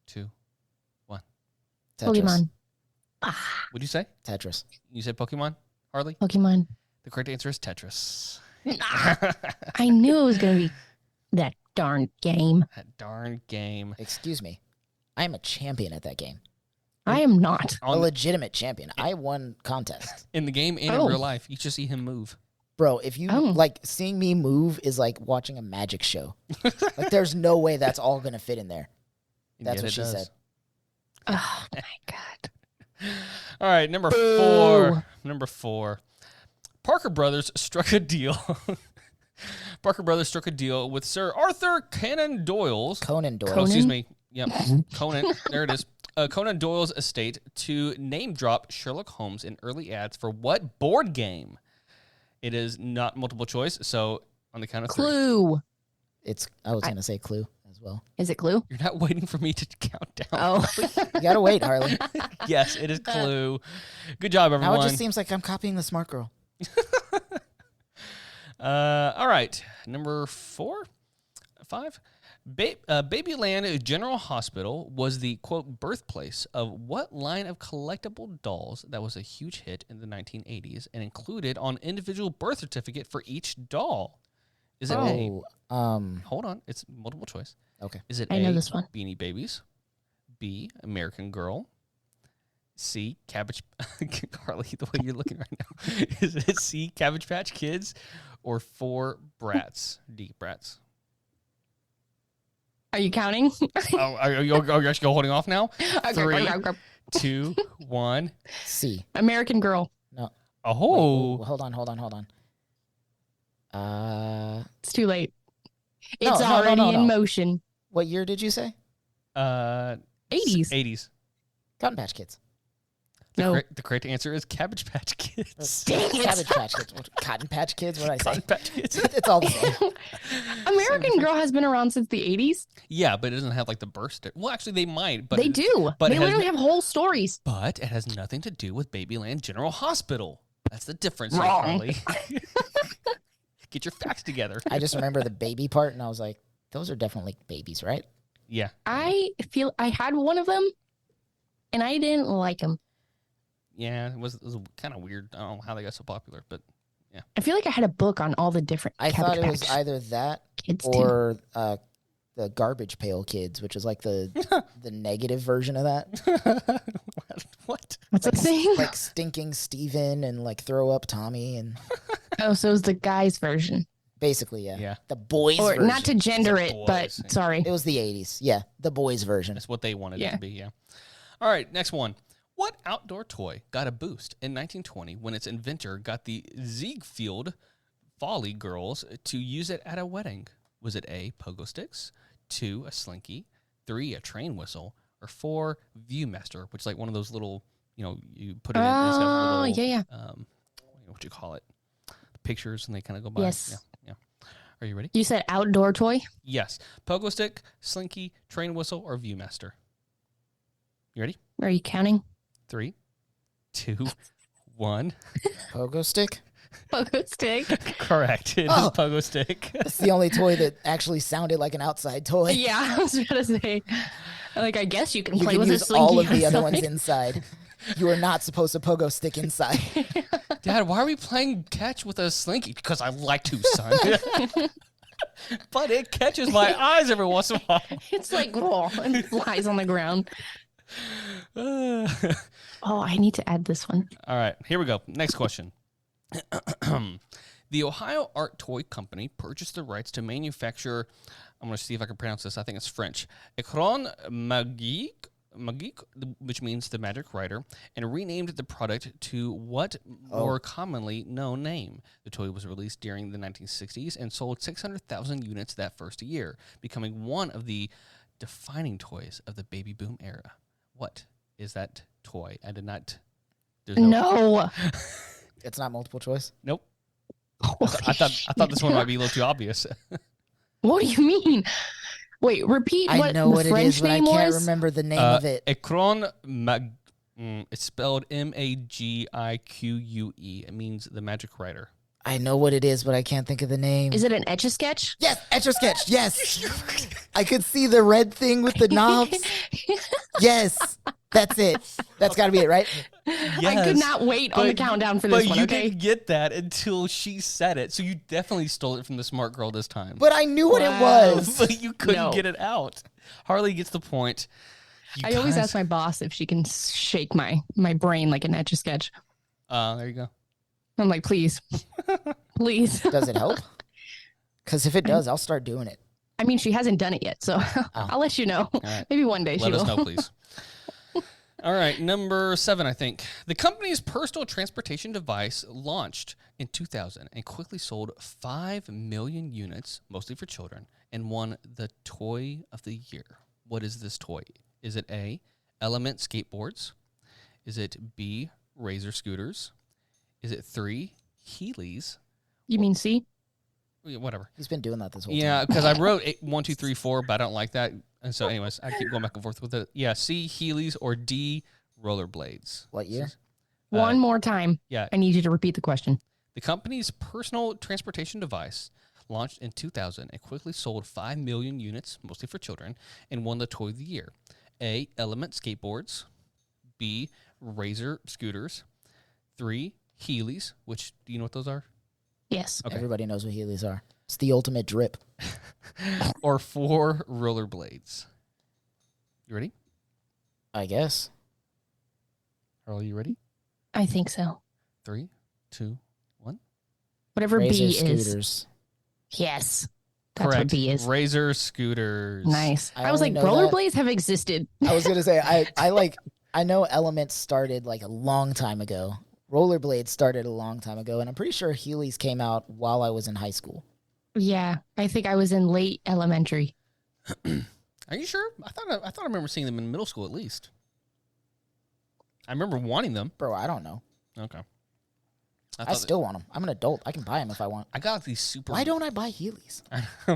2, Tetris. Pokemon. what'd you say? Tetris. You said Pokemon, Harley? Pokemon. The correct answer is Tetris. I knew it was going to be that darn game. That darn game. Excuse me. I am a champion at that game. I am not. A legitimate champion. I won contests. In the game and in Oh. real life, you just see him move. Bro, if you Oh. like seeing me move is like watching a magic show. Like there's no way that's all gonna fit in there. That's Yet what it she does. said. Oh my God. All right, number Boo. 4. Number 4. Parker Brothers struck a deal. Parker Brothers struck a deal with Sir Arthur Conan Doyle's. Conan Doyle. Oh, excuse Conan? me. Yep. Conan. There it is. Conan Doyle's estate to name drop Sherlock Holmes in early ads for what board game? It is not multiple choice, so on the count of 3. Clue. I was gonna say Clue as well. Is it Clue? You're not waiting for me to count down. Oh. You gotta wait, Harley. Yes, it is Clue. Good job, Now everyone. it just seems like I'm copying the smart girl. All right, number 4, 5. Babyland General Hospital was the, quote, birthplace of what line of collectible dolls that was a huge hit in the 1980s and included on individual birth certificate for each doll? Is it A? Hold on, it's multiple choice. Okay. Is it I A, know this one. Beanie Babies, B, American Girl, C, Cabbage... Harley, the way you're looking right now. Is it C, Cabbage Patch Kids, or 4, Bratz? D, Bratz. Are you counting? Oh, are you actually holding off now? 3, 2, 1. C. American Girl. No. Oh. Wait, hold on. It's too late. No, It's no, already no. in motion. What year did you say? 80s. 80s. Cotton Patch Kids. No. The correct answer is Cabbage Patch Kids. Dang it. Cabbage Patch Kids. Cotton Patch Kids. What did I say? Cotton Patch Kids. It's all the same. American Girl has been around since the 80s. Yeah, but it doesn't have like the burst. Well, actually, they might. But They do. but They it has literally have whole stories. But it has nothing to do with Babyland General Hospital. That's the difference, here, Wrong. Harley. Get your facts together. I just remember the baby part, and I was like, those are definitely babies, right? Yeah. I feel I had one of them, and I didn't like them. Yeah, it was kind of weird. I don't know how they got so popular, but yeah. I feel like I had a book on all the different. I Cabbage thought it was Patch either that Kids too. or the Garbage Pail Kids, which was like the negative version of that. What? What's that thing? Like Stinking Steven and like Throw Up Tommy and Oh, so it was the guys' version, basically, yeah. Yeah. The boys or version. not to gender It's it, a but boys. sorry. It was the 80s. Yeah, the boys version. That's what they wanted it Yeah. to be, yeah. All right, next one. What outdoor toy got a boost in 1920 when its inventor got the Ziegfeld Folly girls to use it at a wedding? Was it A, pogo sticks, 2, a slinky, 3, a train whistle, or 4, Viewmaster, which is like one of those little, you put it in instead of a Oh, little, yeah. what you call it? Pictures, and they kind of go by. Yes. Yeah. Are you ready? You said outdoor toy. Yes. Pogo stick, slinky, train whistle, or Viewmaster. You ready? Are you counting? 3, 2, 1. Pogo Stick? Pogo stick. Correct. It is Oh. pogo stick. That's the only toy that actually sounded like an outside toy. Yeah, I was about to say. Like, I guess you can You play can with use a slinky all of the other outside. ones inside. You are not supposed to pogo stick inside. Dad, why are we playing catch with a slinky? Because I like to, son. But it catches my eyes every once in a while. It's like, oh, and flies on the ground. All Oh, I need to add this one. right, here we go. Next question. The Ohio Art Toy Company purchased the rights to manufacture, I'm going to see if I can pronounce this, I think it's French, Écran Magique, which means the magic writer, and renamed the product to what more commonly known name. The toy was released during the 1960s and sold 600,000 units that first year, becoming one of the defining toys of the baby boom era. What is that toy? I did not... There's No. It's not multiple choice. Nope. I thought this one might be a little too obvious. What do you mean? Wait, repeat I what know the what French it is, but I name can't was? remember the name of it. Écran it's spelled Magique. It means the magic writer. I know what it is, but I can't think of the name. Is it an Etch-a-Sketch? Yes, Etch-a-Sketch. Yes. I could see the red thing with the knobs. Yes, that's it. That's got to be it, right? I could not wait on the countdown for this but one, you okay? didn't get that until she said it, so you definitely stole it from the smart girl this time. But I knew what it Wow. was. But you couldn't No. get it out. Harley gets the point. You I always guys- ask my boss if she can shake my brain like an Etch-a-Sketch. there you go. I'm like, please. Please. Does it help? Because if it does, I'll start doing it. I mean, she hasn't done it yet, so I'll let you know. right. Maybe one day Let she us will. know, please. All right, number 7, I think. The company's personal transportation device launched in 2000 and quickly sold 5 million units, mostly for children, and won the Toy of the Year. What is this toy? Is it A, Element skateboards? Is it B, Razor scooters? Is it 3, Heelys? You mean C? Yeah, whatever. He's been doing that this whole Yeah, time. because I wrote 1, 2, 3, 4, but I don't like that. And so, anyways, I keep going back and forth with it. Yeah, C, Heelys, or D, rollerblades. What year? One more time. Yeah, I need you to repeat the question. the company's personal transportation device launched in 2000 and quickly sold 5 million units, mostly for children, and won the Toy of the Year. A, Element skateboards. B, Razor scooters. 3, Heelys, which, do you know what those are? Yes. Okay. Everybody knows what Heelys are. It's the ultimate drip. Or 4, rollerblades. You ready? I guess. Harley, you ready? I think so. 3, 2, 1. Whatever Razor B is. scooters. Yes. That's Correct. what B is. Razor scooters. Nice. I I was only like, know that- rollerblades have existed. I was gonna say I know Elements started like a long time ago. Rollerblades started a long time ago, and I'm pretty sure Heelys came out while I was in high school. Yeah. I think I was in late elementary. Are you sure? I thought I remember seeing them in middle school at least. I remember wanting them. Bro, I don't know. Okay. I thought still want them. I'm an adult. I can buy them if I want. I got these super. Why don't I buy Heelys?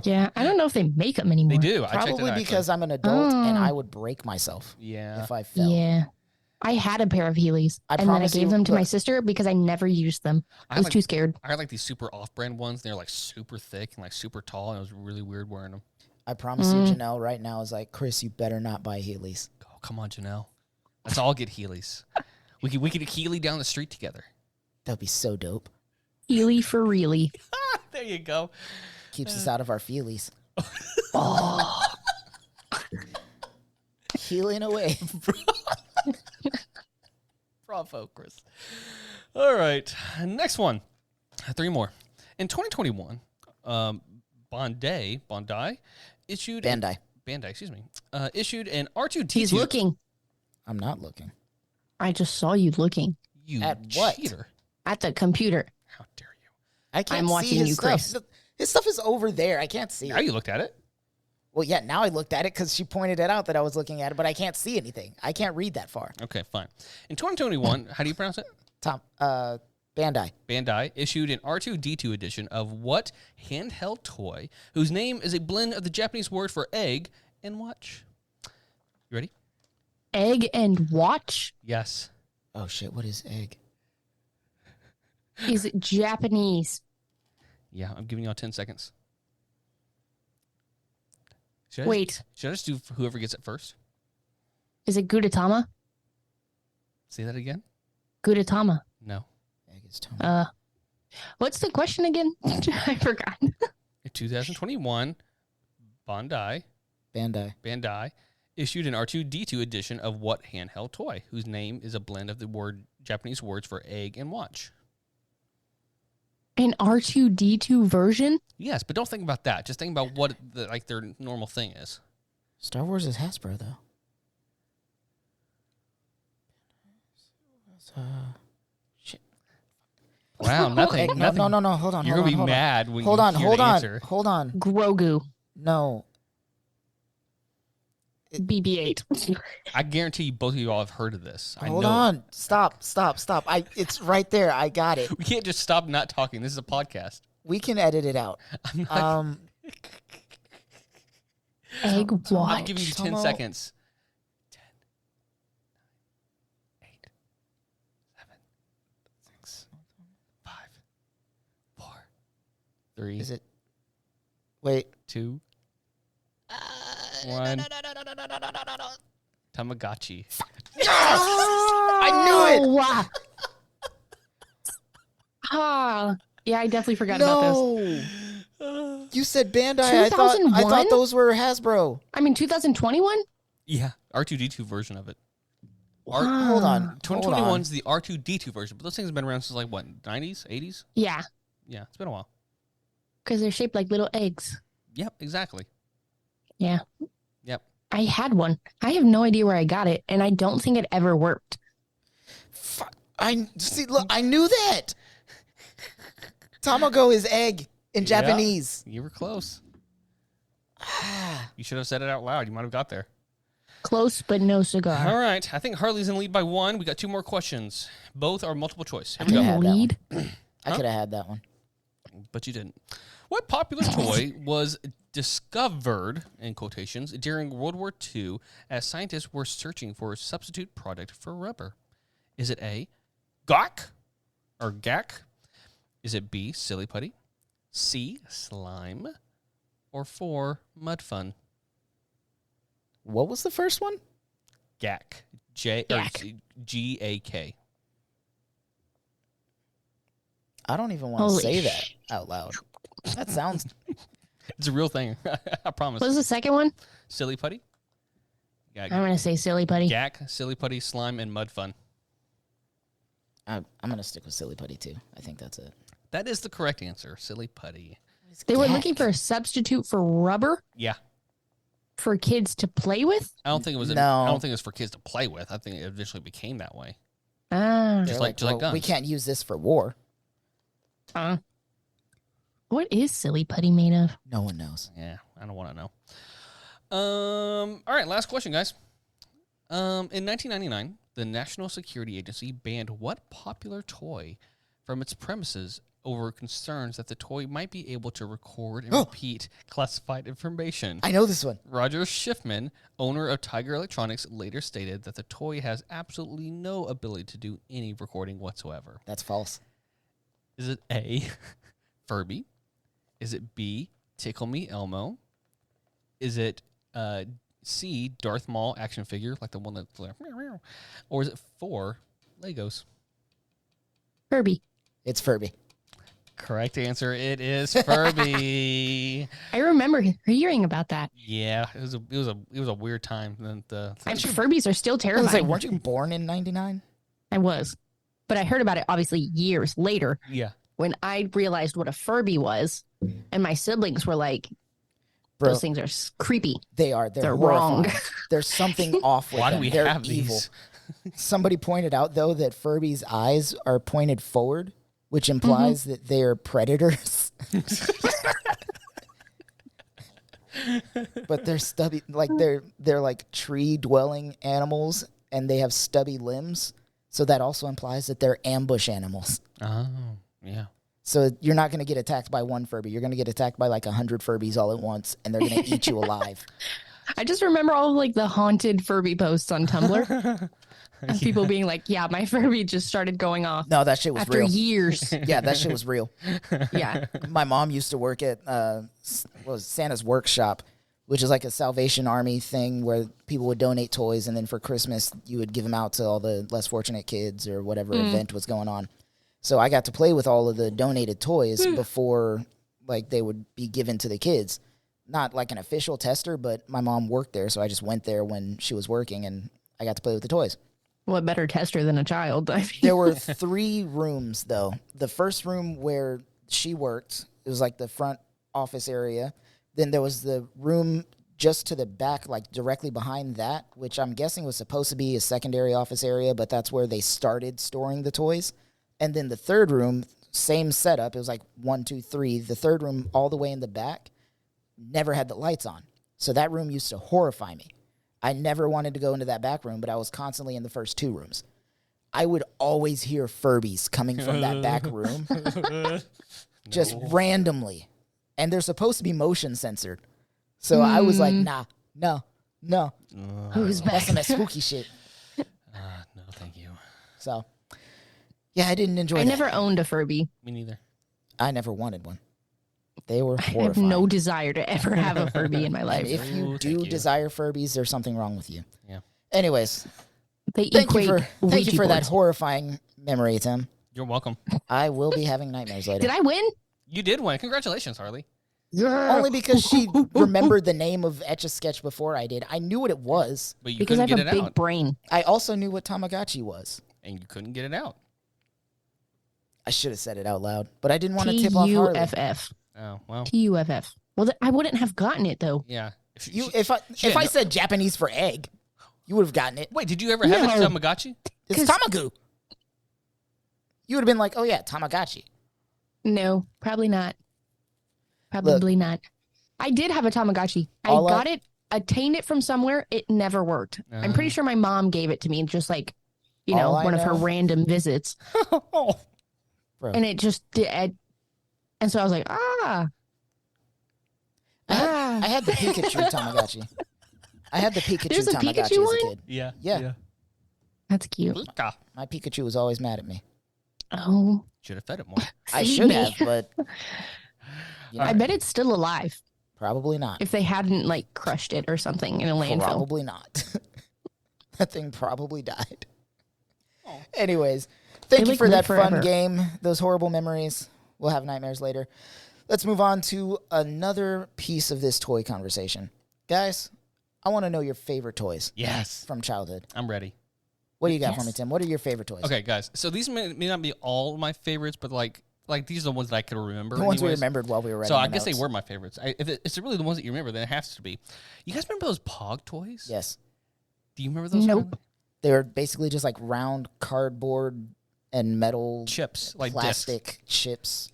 Yeah. I don't know if they make them anymore. They do? I checked it Probably actually. because I'm an adult and Oh. I would break myself Yeah. if I fell. Yeah. I had a pair of Heelys, I and then I promise gave you, them to my look. sister because I never used them. I I was like- too scared. I had like these super off-brand ones. They're like super thick and like super tall, and it was really weird wearing them. I promise you, Janelle right now is like, Chris, you better not buy Heelys. Oh, come on, Janelle. Let's all get Heelys. We could Heely down the street together. That'd be so dope. Heely for really. There you go. Keeps us out of our feelies. Oh. Healing away. Bravo, Chris. All right, next one. 3 more. In 2021, Bondi issued Bandai. excuse me, issued an R2D2. He's looking. I'm not looking. I just saw you looking You At what? cheater! at the computer. How dare you? I can't I'm see watching his you, stuff. Chris. His stuff is over there. I can't see Now it. you looked at it. Well, yeah, now I looked at it because she pointed it out that I was looking at it, but I can't see anything. I can't read that far. Okay, fine. In 2021, how do you pronounce it? Bandai. Bandai issued an R2D2 edition of what handheld toy whose name is a blend of the Japanese word for egg and watch? You ready? Egg and watch Yes. Oh, shit. What is egg? is Japanese. Yeah, I'm giving y'all 10 seconds. Should I Wait, Should I just do whoever gets it first? Is it Gudetama? Say that again? Gudetama. No. Egg is Tama. What's the question again? I forgot. In 2021, Bandai issued an R2-D2 edition of what handheld toy, whose name is a blend of the Japanese words for egg and watch? An R2-D2 version? Yes, but don't think about that. Just think about what their normal thing is. Star Wars is Hasbro, though. Shit. Wow, nothing. No, nothing. no. Hold on. You're hold going to on, be hold mad when hold you on, hear hold the on, answer. hold on. Grogu. No. BB-8. I guarantee you both of you all have heard of this. Hold on. Stop. It's right there. I got it. We can't just stop not talking. This is a podcast. We can edit it out. Egg watch. I'm giving you 10 seconds. 10, 9, 8, 7, 6, 5, 4, 3, Is it? Wait. 2, 1. Tamagotchi. I knew it. Wow. Yeah, I definitely forgot about this. No. You said Bandai. I thought 2001? those were Hasbro. I mean, 2021? Yeah, R2-D2 version of it. Hold on. 2021 is the R2-D2 version, but those things have been around since like what, 90s, 80s? Yeah, Yeah, it's been a while. because they're shaped like little eggs. Yep, exactly. Yeah. Yep. I had one. I have no idea where I got it, and I don't think it ever worked. Look, I knew that. Tamago is egg in Japanese. You were close. You should have said it out loud. You might have got there. Close, but no cigar. All right. I think Harley's in lead by 1. We got 2 more questions. Both are multiple choice. Here we I go. had that Lead? I could have had that one. But you didn't. What popular toy was discovered, in quotations, during World War II as scientists were searching for a substitute product for rubber? Is it A, gawk or gack? Is it B, silly putty? C, slime? Or 4, mud fun? What was the first one? Gack. Gack. G-A-K. I don't even want to Holy say that out loud. That sounds. It's a real thing. I promise. What was the second one? Silly putty? I'm going to say silly putty. Gack, silly putty, slime, and mud fun. I'm gonna stick with silly putty too. I think that's it. That is the correct answer. Silly putty. They were looking for a substitute for rubber Yeah. for kids to play with? I don't think it was. No. I don't think it was for kids to play with. I think it eventually became that way. Ah. They're Just like well, we guns. can't use this for war. What is silly putty made of? No one knows. Yeah, I don't want to know. All right, last question, guys. In 1999, the National Security Agency banned what popular toy from its premises over concerns that the toy might be able to record and repeat classified information. I know this one. Roger Schiffman, owner of Tiger Electronics, later stated that the toy has absolutely no ability to do any recording whatsoever. That's false. Is it A, Furby? Is it B, Tickle Me Elmo? Is it C, Darth Maul action figure, like the one that's like, meow, meow? Or is it 4, Legos? Furby. It's Furby. Correct answer. It is Furby. I remember hearing about that. Yeah, it was a weird time. Furbies are still I was terrifying. like, weren't you born in '99? I was. But I heard about it obviously years later Yeah. when I realized what a Furby was. And my siblings were like, Bro, those things are creepy. they are. They're horrifying. wrong. There's something off with Why do them. we They're have evil. these? Somebody pointed out, though, that Furby's eyes are pointed forward, which implies that they are predators. But they're stubby, like they're like tree-dwelling animals, and they have stubby limbs. So that also implies that they're ambush animals. Oh, yeah. So you're not going to get attacked by one Furby. You're going to get attacked by like 100 Furbies all at once, and they're going to eat you alive. I just remember all of, like the haunted Furby posts on Tumblr. And people being like, yeah, my Furby just started going off No, that shit was after real. years. Yeah, that shit was real. Yeah. My mom used to work at Santa's workshop, which is like a Salvation Army thing where people would donate toys, and then for Christmas you would give them out to all the less fortunate kids or whatever event was going on. So I got to play with all of the donated toys before like they would be given to the kids. Not like an official tester, but my mom worked there, so I just went there when she was working, and I got to play with the toys. What better tester than a child? I mean, There were 3 rooms, though. The first room where she worked, it was like the front office area. Then there was the room just to the back, like directly behind that, which I'm guessing was supposed to be a secondary office area, but that's where they started storing the toys. And then the third room, same setup. It was like 1, 2, 3. The third room all the way in the back never had the lights on. So that room used to horrify me. I never wanted to go into that back room, but I was constantly in the first 2 rooms. I would always hear Furbies coming from that back room. Just randomly. And they're supposed to be motion censored. So I was like, nah, no. who's back? That's some spooky shit. No, thank you. So, yeah, I didn't enjoy I that. never owned a Furby. Me neither. I never wanted one. They were I have horrifying. no desire to ever have a Furby in my And life. if you Ooh, do thank you. desire Furbies, there's something wrong with you. Yeah. Anyways, They thank you equate for Ouija that boards. horrifying memory, Tim. You're welcome. I will be having nightmares later. Did I win? You did win. Congratulations, Harley. Only because she remembered the name of Etch-a-Sketch before I did. I knew what it was. But you Because I couldn't have get a it big out. brain. I also knew what Tamagotchi was. And you couldn't get it out. I should have said it out loud, but I didn't want to tip off Harley. T-U-F-F. Oh, well. T-U-F-F. Well, I wouldn't have gotten it, though. Yeah. If had I no- said Japanese for egg, you would have gotten it. Wait, did you ever have No. a Tamagotchi? It's 'Cause- Tamagu. You would have been like, oh yeah, Tamagotchi. No, probably not. Probably not. I did have a Tamagotchi. I All got it, attained it from somewhere. It never worked. I'm pretty sure my mom gave it to me, just like, you know, All I one of her know- random visits. Bro. And it just did. And so I was like, I had the Pikachu Tamagotchi. I had the Pikachu There's a Tamagotchi Pikachu as a one? kid. Yeah. Yeah. That's cute. Pika. My Pikachu was always mad at me. Oh, Should have fed it more. I feed should me. have, but you know, I bet it's still alive probably not. if they hadn't like crushed it or something in a landfill. Probably not. That thing probably died. Oh. Anyways, thank They, you for live that forever. fun game. Those horrible memories. We'll have nightmares later. Let's move on to another piece of this toy conversation. Guys, I want to know your favorite toys Yes. from childhood. I'm ready. What do you got for Yes. me, Tim? What are your favorite toys? Okay, guys. So these may not be all my favorites, but like these are the ones that I could remember. The ones we anyways. remembered while we were writing So I the guess they notes. were my favorites. If it's really the ones that you remember, then it has to be. You guys remember those Pog toys? Yes. Do you remember those? Nope. Harley? They were basically just like round cardboard and metal Chips, like plastic chips.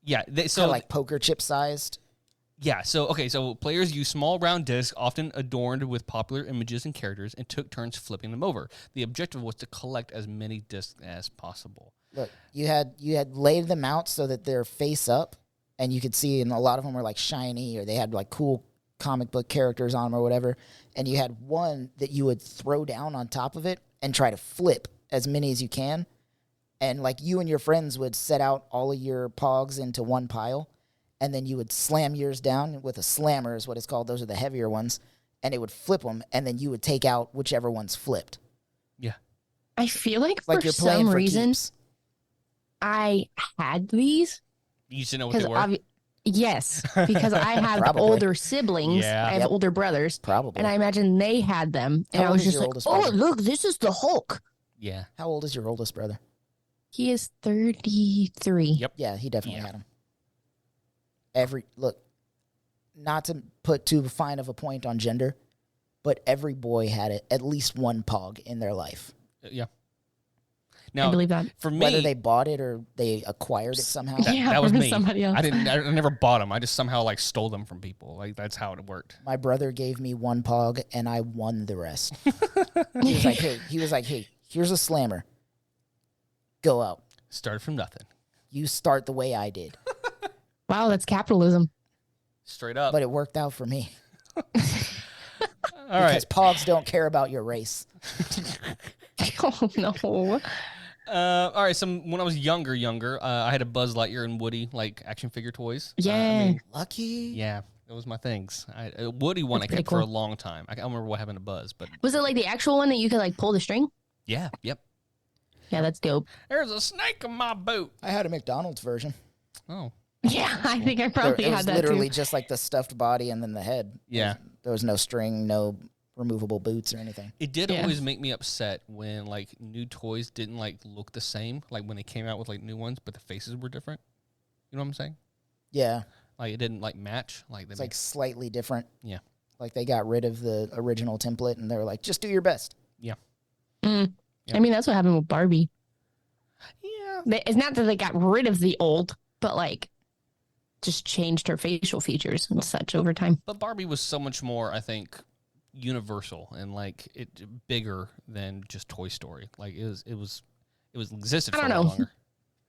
Yeah. So So like poker chip sized. yeah. So okay. So players used small round discs, often adorned with popular images and characters, and took turns flipping them over. The objective was to collect as many discs as possible. Look, you had laid them out so that they're face up, and you could see, and a lot of them were like shiny, or they had like cool comic book characters on them or whatever. And you had one that you would throw down on top of it and try to flip as many as you can. And like you and your friends would set out all of your pogs into one pile, and then you would slam yours down with a slammer is what it's called. Those are the heavier ones, and it would flip them, and then you would take out whichever one's flipped. Yeah. I feel like Like for you're playing some for reason keeps. I had these. You used to know what they were. Yes, because I have Probably. older siblings. Yeah. I have Yep. older brothers. Probably. And I imagine they had them. And How I old was is just your like, oldest oh, brother? look, this is the Hulk. Yeah. How old is your oldest brother? He is 33. Yep. Yeah, he definitely Yeah. had them. Look, not to put too fine of a point on gender, but every boy had at least one pog in their life. Yeah. I Now, believe that. for me, Whether they bought it or they acquired it somehow. Yeah. that was from me. somebody else. I never bought them. I just somehow like stole them from people. Like that's how it worked. My brother gave me one pog and I won the rest. He was like, hey, here's a slammer. Go out. Started from nothing. You start the way I did. Wow, that's capitalism. Straight up. But it worked out for me. All Because right. pogs don't care about your race. Oh, no. All right. So when I was younger, I had a Buzz Lightyear and Woody like action figure toys. Yeah. Lucky. Yeah. Those were my things. Woody one That's I kept pretty for a cool. long time. I don't remember what happened to Buzz, but Was it like the actual one that you could like pull the string? yeah, yep. Yeah, that's dope. There's a snake in my boot. I had a McDonald's version. Oh, Yeah, I think I probably It had was that literally too. just like the stuffed body and then the head. Yeah. There was no string, no removable boots or anything. it did Yeah. always make me upset when like new toys didn't like look the same, like when they came out with like new ones, but the faces were different. You know what I'm saying? Yeah. Like it didn't like match. Like It's like slightly different. Yeah. Like they got rid of the original template and they were like, just do your best. Mm. Yep. I mean, that's what happened with Barbie. yeah. It's not that they got rid of the old, but like just changed her facial features and such over time. But Barbie was so much more, I think, universal and like it bigger than just Toy Story. Like it was existed I for a don't lot know. longer.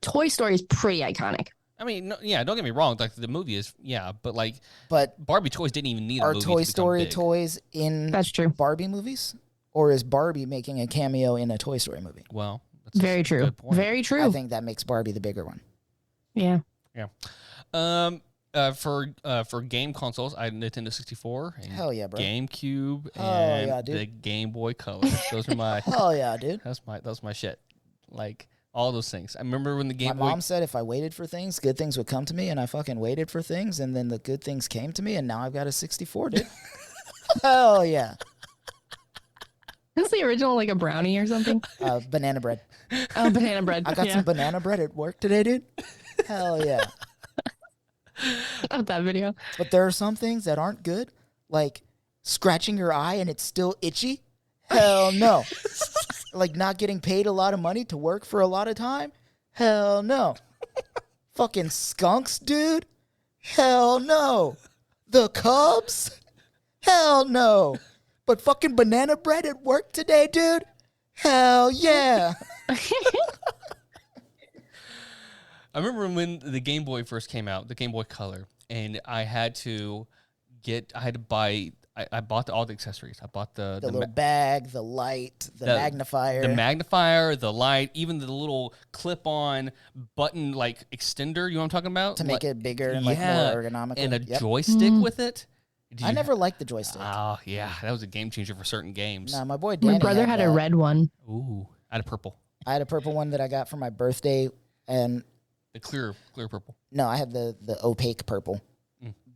Toy Story is pretty iconic. I mean, no, yeah, don't get me wrong. Like the movie is, yeah, but like But Barbie toys didn't even need a are movie Toy to Story become big. toys in That's true. Barbie movies? Or is Barbie making a cameo in a Toy Story movie? Well, that's a Very true. good point. Very true. I think that makes Barbie the bigger one. Yeah. For game consoles, I had Nintendo 64 and Hell yeah, bro. GameCube Oh, and yeah, dude. the Game Boy Color. Those are my Hell yeah, dude. that's my shit. Like all those things. I remember when the Game My Boy mom said if I waited for things, good things would come to me, and I fucking waited for things, and then the good things came to me, and now I've got a 64, dude. Hell yeah. Is the original like a brownie or something? Banana bread. Oh, banana bread. I got yeah. some banana bread at work today, dude. Hell yeah. I love that video. But there are some things that aren't good, like scratching your eye and it's still itchy. Hell no. Like not getting paid a lot of money to work for a lot of time. Hell no. Fucking skunks, dude. Hell no. The Cubs. Hell no. But fucking banana bread at work today, dude. Hell yeah. I remember when the Game Boy first came out, the Game Boy Color, and I had to buy. I bought all the accessories. I bought the little bag, the light, the magnifier, the light, even the little clip-on button like extender. You know what I'm talking about? to make it bigger and like more ergonomical. and a Yep. joystick with it. I never liked the joystick. Oh yeah, that was a game changer for certain games. Nah, my boy Danny My brother had a that. red one. Ooh, I had a purple, I had a purple one that I got for my birthday, and the clear purple. no, I had the opaque purple.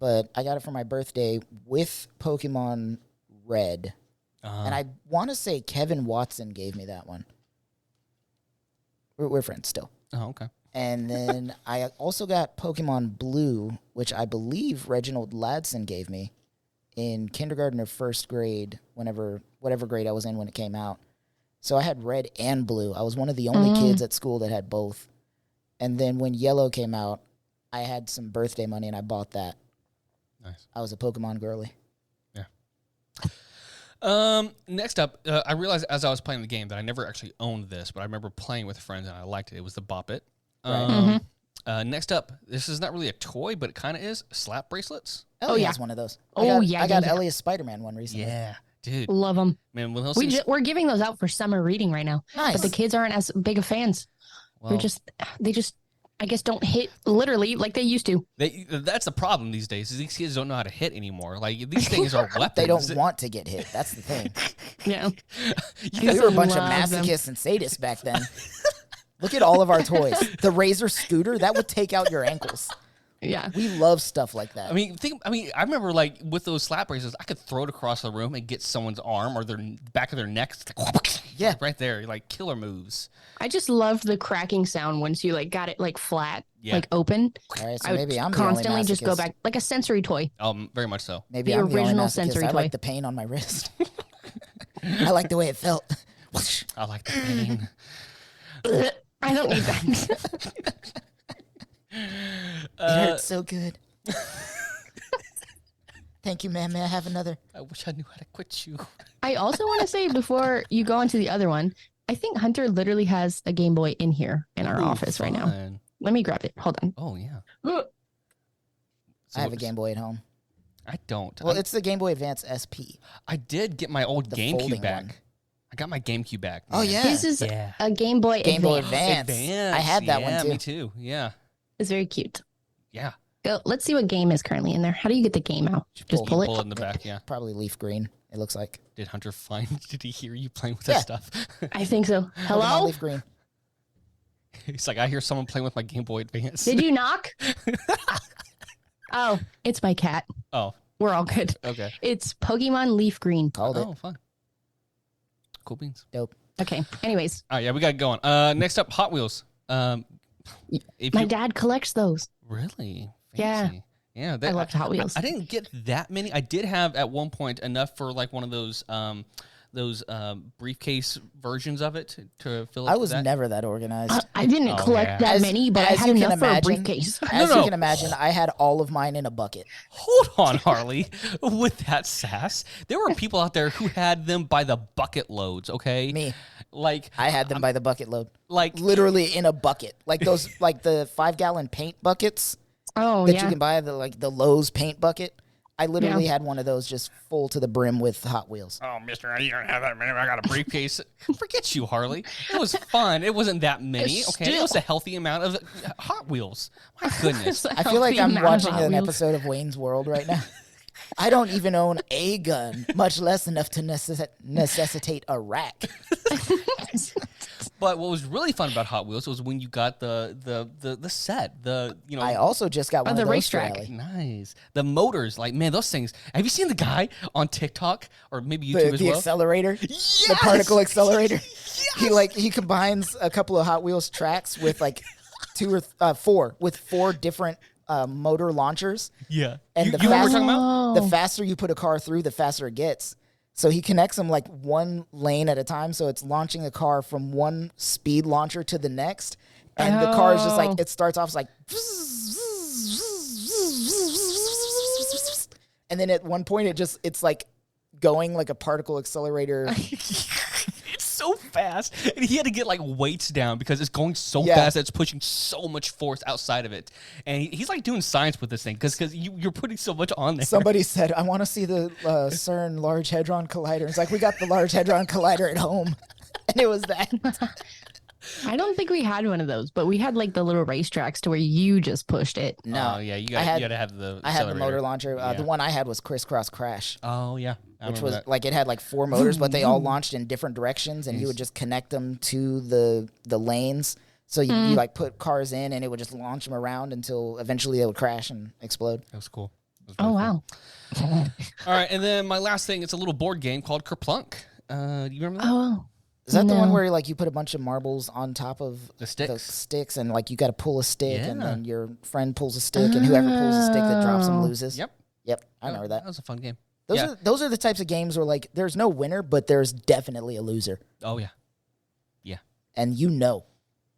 But I got it for my birthday with Pokemon Red. And I want to say Kevin Watson gave me that one. We're friends still. Oh, okay. And then I also got Pokemon Blue, which I believe Reginald Ladson gave me in kindergarten or first grade, whatever grade I was in when it came out. So I had Red and Blue. I was one of the only kids at school that had both. And then when Yellow came out, I had some birthday money and I bought that. Nice. I was a Pokemon girly. Next up, I realized as I was playing the game that I never actually owned this, but I remember playing with friends and I liked it. It was the Bop It. Right. Next up, this is not really a toy, but it kind of is. Slap bracelets. Ellie yeah. has one of those. Oh, I got yeah. Elliot's Spider-Man one recently. Yeah, dude. Love them. Man, when those things, We're giving those out for summer reading right now. Nice. But the kids aren't as big of fans. well, They just, I guess, don't hit literally like they used to. that's the problem these days. Is these kids don't know how to hit anymore. Like these things are weapons. They don't want to get hit. That's the thing. Yeah. We were a bunch of love them. masochists and sadists back then. Look at all of our toys. The Razor scooter, that would take out your ankles. Yeah. We love stuff like that. I mean, I remember like with those slap bracelets, I could throw it across the room and get someone's arm or their back of their neck. It's like, Yeah. right there, like killer moves. I just loved the cracking sound once you like got it like flat, Yeah. like open. all right, so I would maybe I'm constantly the just go masochist. back like a sensory toy. Very much so. Maybe the I'm the only original masochist. sensory I toy. like the pain on my wrist. I like the way it felt. I like the pain. I don't need that. It hurts so good. Thank you, man. May I have another? I wish I knew how to quit you. I also want to say before you go on to the other one, I think Hunter literally has a Game Boy in here in our office right now. Fun. Let me grab it. Hold on. Oh yeah. I have a Game Boy at home. I don't. Well, it's the Game Boy Advance SP. I did get my old The GameCube folding back. one. I got my GameCube back. Oh, man. yeah. This is Yeah. a Game Boy Game Boy Advance. Advance. I had that yeah, one too. Me too. Yeah. It's very cute. Yeah. Let's see what game is currently in there. How do you get the game out? Just pull it. Pull it in the back, yeah. Probably leaf green, it looks like. Did Hunter find? Did he hear you playing with that stuff? I think so. Pokemon Hello? leaf green. He's like, I hear someone playing with my Game Boy Advance. Did you knock? Oh, it's my cat. Oh, We're all good. okay. It's Pokemon Leaf Green. Called it. Oh, fun. Cool beans. Dope. Okay. Anyways, All right, yeah, we got it going. Next up, Hot Wheels. If my you- dad collects those. Really? Yeah. Fancy. Yeah, I loved Hot Wheels. I didn't get that many. I did have at one point enough for like one of those briefcase versions of it to fill up. I was that. never that organized. I didn't collect that As- many, but I as had you can enough for a imagine- briefcase. As No. you can imagine, I had all of mine in a bucket. Hold on, Harley. With that sass, there were people out there who had them by the bucket loads. Okay, Me. Like I had them by the bucket load. like Literally in a bucket. Like those, like the 5-gallon paint buckets Oh, that yeah. you can buy, the Lowe's paint bucket. I literally Yeah. had one of those just full to the brim with Hot Wheels. Oh, mister, you don't have that many. I got a briefcase. Forget you, Harley. It was fun. It wasn't that many. Okay, it was a healthy amount of Hot Wheels. My goodness. I feel like I'm watching an episode. episode of Wayne's World right now. I don't even own a gun, much less enough to necessitate a rack. But what was really fun about Hot Wheels was when you got the set. I also just got one the of those racetrack. for Ellie. Nice. The motors, like, man, those things. Have you seen the guy on TikTok or maybe YouTube as The well? accelerator, the Yes! particle accelerator. He combines a couple of Hot Wheels tracks with like four different motor launchers. Yeah. And you the know what we're fast- talking about? The faster you put a car through, the faster it gets. So he connects them like one lane at a time. So it's launching a car from one speed launcher to the next. And the car is just like, it starts off like, and then at one point it's like going like a particle accelerator. It's so fast. And he had to get like weights down because it's going so Yeah. fast that it's pushing so much force outside of it. And he's like doing science with this thing because you're putting so much on there. Somebody said, I want to see the CERN Large Hadron Collider. It's like, we got the Large Hadron Collider at home. And it was that. I don't think we had one of those, but we had like the little racetracks to where you just pushed it. No. Oh, yeah. You I had- got to have the I had the accelerator. motor launcher. Yeah. The one I had was Crisscross Crash, Oh, yeah. I which remember was that. like it had like 4 motors, but they all launched in different directions, and you would just connect them to the lanes. So you like put cars in, and it would just launch them around until eventually they would crash and explode. That was cool. That was Oh, really wow. fun. All right. And then my last thing, it's a little board game called Kerplunk. Do you remember that? Oh, Is that the one No. where like you put a bunch of marbles on top of The sticks. and like you got to pull a stick, and Yeah. then your friend pulls a stick, and whoever pulls a stick that drops them loses? Yep. Yep, I remember That that. was a fun game. Those Yeah. are the types of games where like there's no winner, but there's definitely a loser, Oh, yeah. and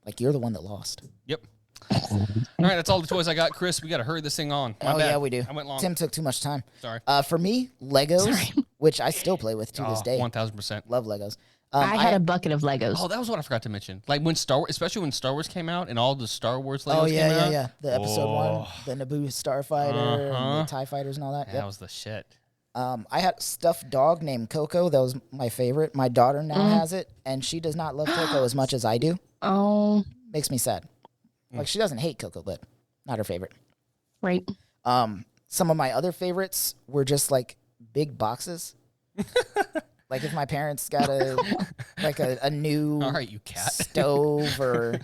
like you're the one that lost. Yep. All right, that's all the toys I got, Chris. We got to hurry this thing on. My Oh bad. yeah, we do. I went long. Tim took too much time. Sorry. For me, Legos, Sorry. which I still play with to this day. 1000%. Love Legos. I had a bucket of Legos. Oh, that was what I forgot to mention. Like when especially when Star Wars came out and all the Star Wars Legos Oh came yeah, out. yeah. The episode Oh. 1, the Naboo Starfighter, and Uh-huh. the TIE fighters and all that. That Yep. was the shit. I had a stuffed dog named Coco. That was my favorite. My daughter now has it, and she does not love Coco as much as I do. Oh, Makes me sad. Like she doesn't hate Coco, but not her favorite. right. Some of my other favorites were just like big boxes. Like if my parents got a new All right, you cat. stove or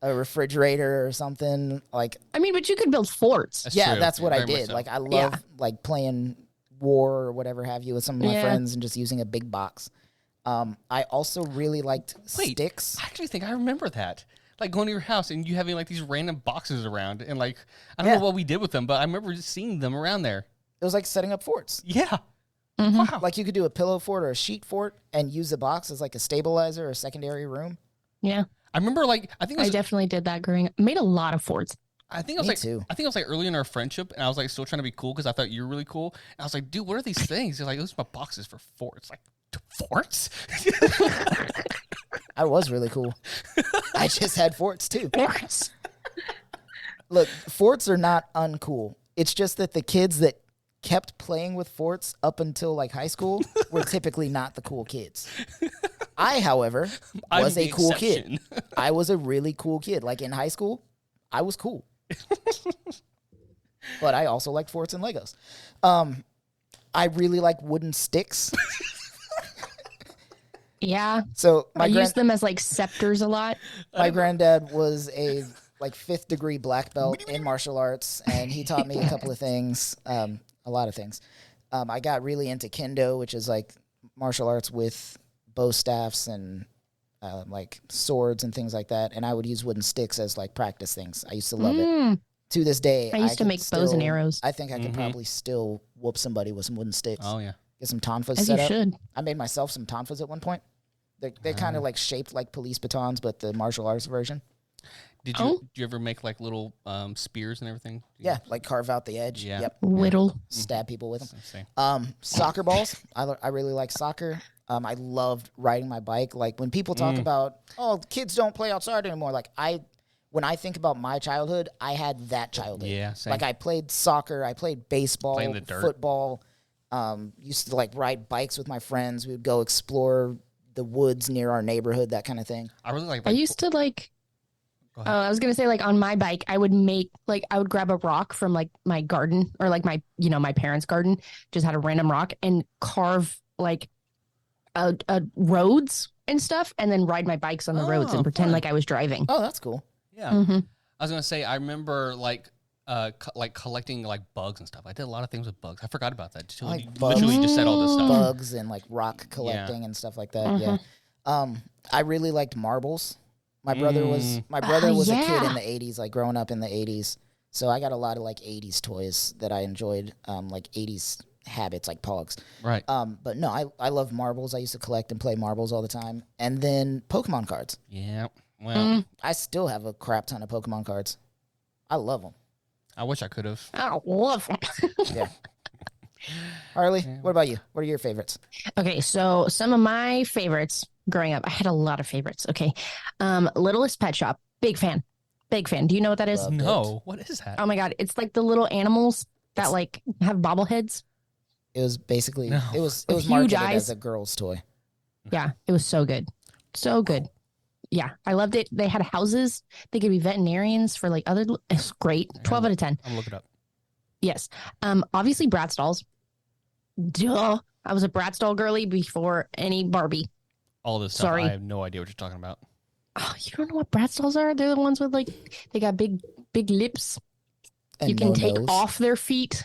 a refrigerator or something, like I mean, but you could build forts. That's yeah, true. that's what I Very much did. so. Like I love Yeah. like playing War or whatever have you with some of my Yeah. friends and just using a big box. I also really liked Wait, sticks. I actually think I remember that. Like going to your house and you having like these random boxes around and like I don't Yeah. know what we did with them, but I remember seeing them around there. It was like setting up forts. Yeah. Mm-hmm. Wow. Like you could do a pillow fort or a sheet fort and use the box as like a stabilizer or a secondary room. Yeah, I remember like I think it I was, definitely did that growing up. Made a lot of forts. I think it was Me like too. I think it was like early in our friendship and I was like still trying to be cool because I thought you were really cool. And I was like, dude, what are these things? He's like, those are my boxes for forts. Like forts? I was really cool. I just had forts too. Forts. Look, forts are not uncool. It's just that the kids that kept playing with forts up until like high school were typically not the cool kids. I, however, I'm was the a cool exception. kid. I was a really cool kid. Like in high school, I was cool. but I also liked forts and Legos. I really like wooden sticks. Yeah. So I use them as like scepters a lot. my granddad was a like 5th degree black belt in martial arts, and he taught me a couple of things, a lot of things. I got really into kendo, which is like martial arts with bow staffs and like swords and things like that. And I would use wooden sticks as like practice things. I used to love it. To this day, I used to could make bows and arrows. I think I could probably still whoop somebody with some wooden sticks. Oh, yeah. Get some tonfas As set you up. should. I made myself some tonfas at one point. They're kind of like shaped like police batons, but the martial arts version. Did you ever make like little spears and everything? Yeah, like carve out the edge. Yeah. Yep. Whittle. Stab people with them. Same. Soccer balls. I really like soccer. I loved riding my bike. Like when people talk about, oh, kids don't play outside anymore. Like when I think about my childhood, I had that childhood. Yeah, same. Like I played soccer. I played baseball, Playing the dirt. football. Used to like ride bikes with my friends. We would go explore the woods near our neighborhood, that kind of thing. I really like. I used to like. I was gonna say like on my bike, I would grab a rock from like my garden or like my parents' garden, just had a random rock and carve like roads and stuff, and then ride my bikes on the roads and pretend like I was driving. Oh, that's cool. Yeah. I was gonna say I remember like collecting like bugs and stuff. I did a lot of things with bugs. I forgot about that. Like You bugs. literally just said all this stuff. Bugs and like rock collecting and stuff like that. Yeah. I really liked marbles. My brother was a kid in the 80s, like growing up in the 80s. So I got a lot of like 80s toys that I enjoyed, like 80s habits, like Pogs. Right. But no, I love marbles. I used to collect and play marbles all the time. And then Pokemon cards. Yeah. Well, I still have a crap ton of Pokemon cards. I love them. I wish I could have. I love them. Yeah. Harley, what about you? What are your favorites? Okay, so some of my favorites growing up, I had a lot of favorites. Okay. Littlest Pet Shop, big fan. Big fan. Do you know what that is? Loved No. What is that? Oh my God. It's like the little animals that like have bobbleheads. It was basically No. it was With huge marketed eyes. as a girl's toy. Yeah, it was so good. So good. Yeah, I loved it. They had houses. They could be veterinarians for like other. It's great. 12 out of 10. I'll look it up. Yes. Obviously Bratz dolls. Duh. I was a Bratz doll girly before any Barbie. All this stuff. Sorry. I have no idea what you're talking about. Oh, you don't know what Bratz dolls are? They're the ones with like they got big lips. And You can no take nose. off their feet.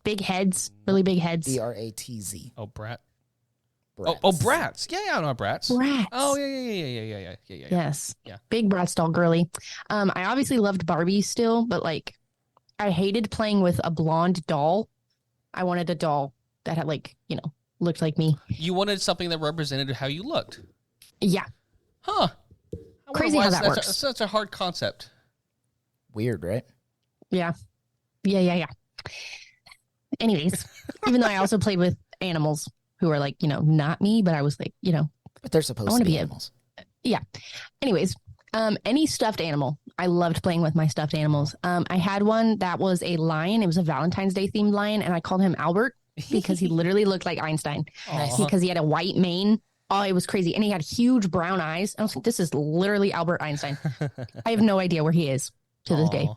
Big heads, really big heads. BRATZ. Oh, Brat. Bratz. Oh, Bratz. Yeah, I know Bratz. Bratz. Oh, yeah. Yes. Yeah. Big Bratz doll girly. I obviously loved Barbie still, but like I hated playing with a blonde doll. I wanted a doll that had like, looked like me. You wanted something that represented how you looked. Yeah. Huh. I wonder Crazy why how that that's works. such a hard concept. Weird, right? Yeah. Yeah. Anyways, even though I also played with animals who are like, not me, but I was like, But they're supposed wanna to be be a- animals. yeah. Anyways, any stuffed animal. I loved playing with my stuffed animals. I had one that was a lion. It was a Valentine's Day themed lion, and I called him Albert because he literally looked like Einstein because he had a white mane. Oh, it was crazy. And he had huge brown eyes. I was like, this is literally Albert Einstein. I have no idea where he is to this day. Aw.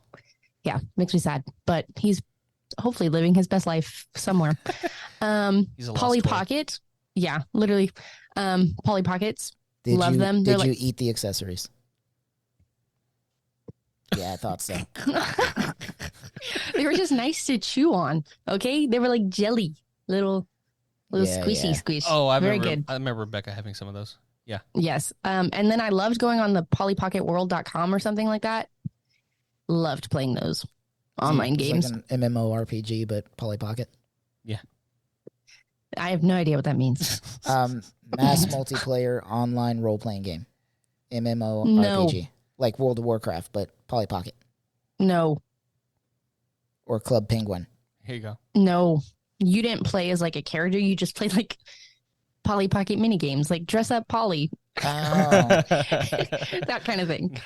Yeah, makes me sad. But he's hopefully living his best life somewhere. He's a lost Polly toy. Pocket. Yeah, literally. Polly Pockets. Love you, them. They're Did you like- eat the accessories? Yeah, I thought so. They were just nice to chew on. Okay, they were like jelly, little Yeah, squishy yeah. squish. Oh, I very remember. good. I remember Rebecca having some of those. Yeah. Yes. And then I loved going on the pollypocketworld.com or something like that. Loved playing those online It's games. like an MMORPG, but Polly Pocket. I have no idea what that means. Mass multiplayer online role playing game. MMORPG. Like World of Warcraft, but Polly Pocket. No, Or Club Penguin. Here you go. no. You didn't play as like a character. You just played like Polly Pocket mini games, like dress up Polly, Oh. that kind of thing.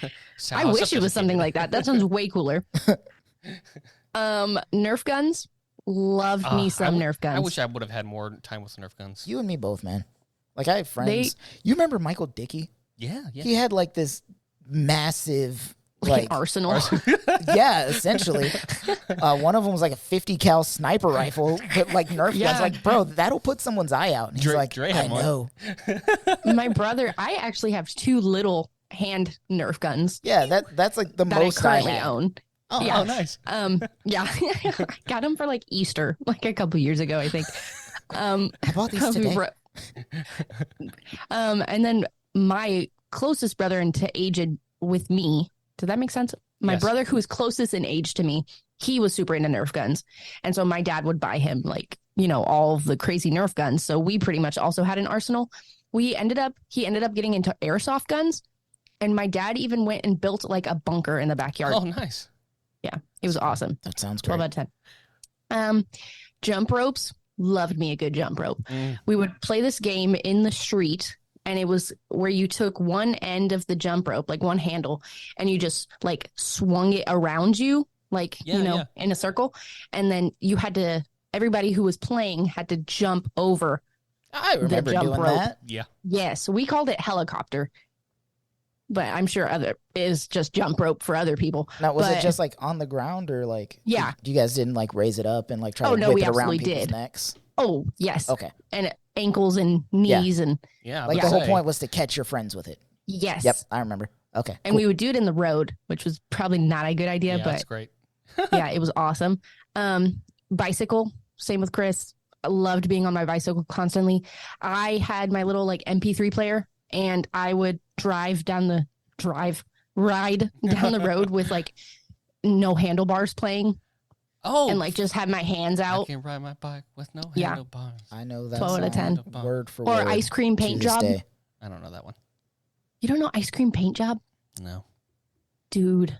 I wish it was something like that. That sounds way cooler. Nerf guns. Loved me some Nerf guns. I wish I would have had more time with Nerf guns. You and me both, man. Like, I have friends. You remember Michael Dickey? Yeah. He had like this massive Like an arsenal. Yeah, essentially. One of them was like a 50 cal sniper rifle, but like Nerf guns. Like, bro, that'll put someone's eye out. And he's like, I know. My brother, I actually have 2 little hand Nerf guns. Yeah, that's like the that most I I currently have. own. Oh, Yeah. oh, nice. Yeah, I got them for like Easter, like a couple years ago, I think. I bought these today. And then my closest brother into age with me, did that make sense? My Yes. brother who was closest in age to me, he was super into Nerf guns. And so my dad would buy him like, all of the crazy Nerf guns. So we pretty much also had an arsenal. He ended up getting into airsoft guns. And my dad even went and built like a bunker in the backyard. Oh, nice. Yeah, it was awesome. That sounds 12 great. out of 10. Jump ropes, loved me a good jump rope. We would play this game in the street, and it was where you took one end of the jump rope, like one handle, and you just like swung it around you, like, in a circle. And then everybody who was playing had to jump over. I remember jump doing rope. that. Yeah. Yes, we called it helicopter. But I'm sure is just jump rope for other people. Now, was it just like on the ground or like? Yeah. You guys didn't like raise it up and like try to no, whip we it around absolutely people's did. necks? Oh, yes. Okay. And ankles and knees and Yeah. Like the whole point was to catch your friends with it. yes. Yep, I remember. Okay. And we would do it in the road, which was probably not a good idea, Yeah, but that's great. yeah, it was awesome. Bicycle, same with Chris. I loved being on my bicycle constantly. I had my little like MP3 player, and I would ride down the road with like no handlebars playing. Oh, And like just have my hands I out. can ride my bike with no Yeah. handlebars. I know that 12 out of 10. word for Or word. ice cream to paint this job. day. I don't know that one. You don't know ice cream paint job? No. Dude,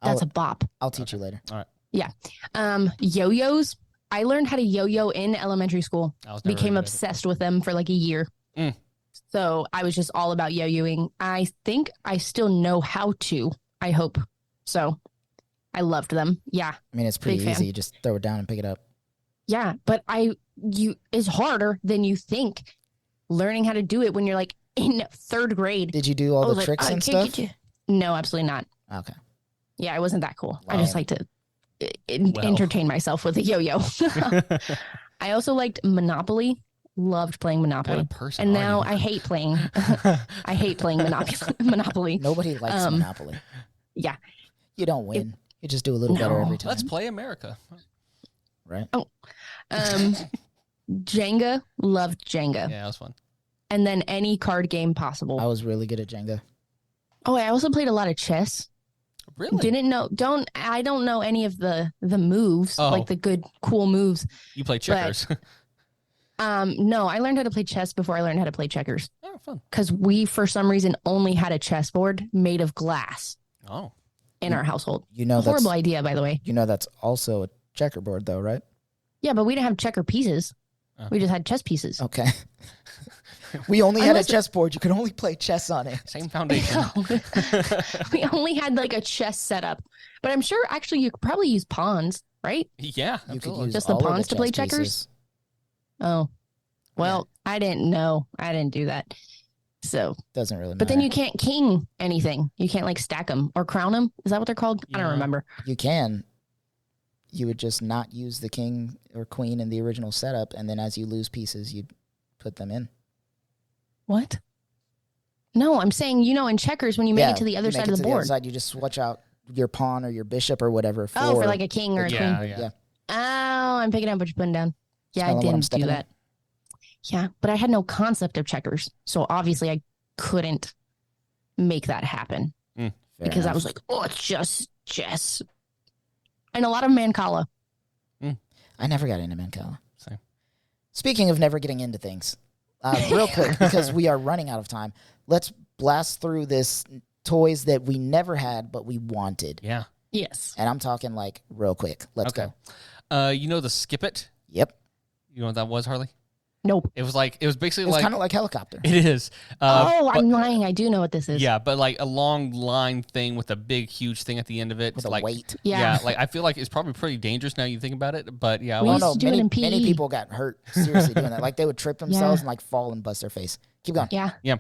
that's a bop. I'll teach you later. All right. Yo-yos. I learned how to yo-yo in elementary school. I was never Became really good at it. obsessed with them for like a year. So I was just all about yo-yoing. I think I still know how to. I hope. So I loved them. Yeah. I mean, it's pretty Big fan. easy. You just throw it down and pick it up. Yeah. But it's harder than you think learning how to do it when you're like in 3rd grade. Did you do all the tricks and stuff? No, absolutely not. Okay. Yeah, it wasn't that cool. I Wow. just like to entertain myself with a yo-yo. I also liked Monopoly. Loved playing Monopoly. What a person And are now you? I hate playing. I hate playing Monopoly. Nobody likes Monopoly. Yeah. You don't win. You just do a little better No. every time. Let's play America. Right? Jenga. Loved Jenga. Yeah, that was fun. And then any card game possible. I was really good at Jenga. Oh, I also played a lot of chess. Really? I don't know any of the moves, Oh. like the good, cool moves. You play checkers. No, I learned how to play chess before I learned how to play checkers. Oh, fun. Because we, for some reason, only had a chessboard made of glass Oh. in our household. You know Horrible idea, by the way. You know that's also a checkerboard, though, right? Yeah, but we didn't have checker pieces. Oh. We just had chess pieces. Okay. We only had a Unless it- chessboard. You could only play chess on it. Same foundation. We only had like a chess setup. But I'm sure actually you could probably use pawns, right? Yeah, You could absolutely. use Just the all of pawns to play chess checkers? pieces. Oh. Well, I didn't know. I didn't do that. So, Doesn't really matter. but then you can't king anything. You can't like stack them or crown them. Is that what they're called? I don't Yeah. remember. You can. You would just not use the king or queen in the original setup, and then as you lose pieces, you'd put them in. What? No, I'm saying, in checkers, when you make it to the other you side make of it the to board. other side, you just switch out your pawn or your bishop or whatever for, Oh, for like a king or a Yeah, queen. yeah. Oh, I'm picking up what you're putting down. Yeah, kinda I what I'm didn't do stepping that. Yeah, but I had no concept of checkers. So obviously I couldn't make that happen Fair because I enough. was like, oh, it's just chess. And a lot of Mancala. I never got into Mancala. Same. Speaking of never getting into things, real quick, because we are running out of time, let's blast through this toys that we never had but we wanted. Yeah. Yes. And I'm talking like real quick. Let's Okay. go. You know the Skip It? Yep. You know what that was, Harley? Nope. It was basically It's like kind of like helicopter. it is. Oh, but- I'm lying. I do know what this is. Yeah, but like a long line thing with a big, huge thing at the end of it. With like, a weight. Yeah. Like I feel like it's probably pretty dangerous now you think about it. But yeah, We Oh used no, to do it many, in PE. many people got hurt seriously doing that. Like they would trip themselves and like fall and bust their face. Keep going. Yeah. Yeah.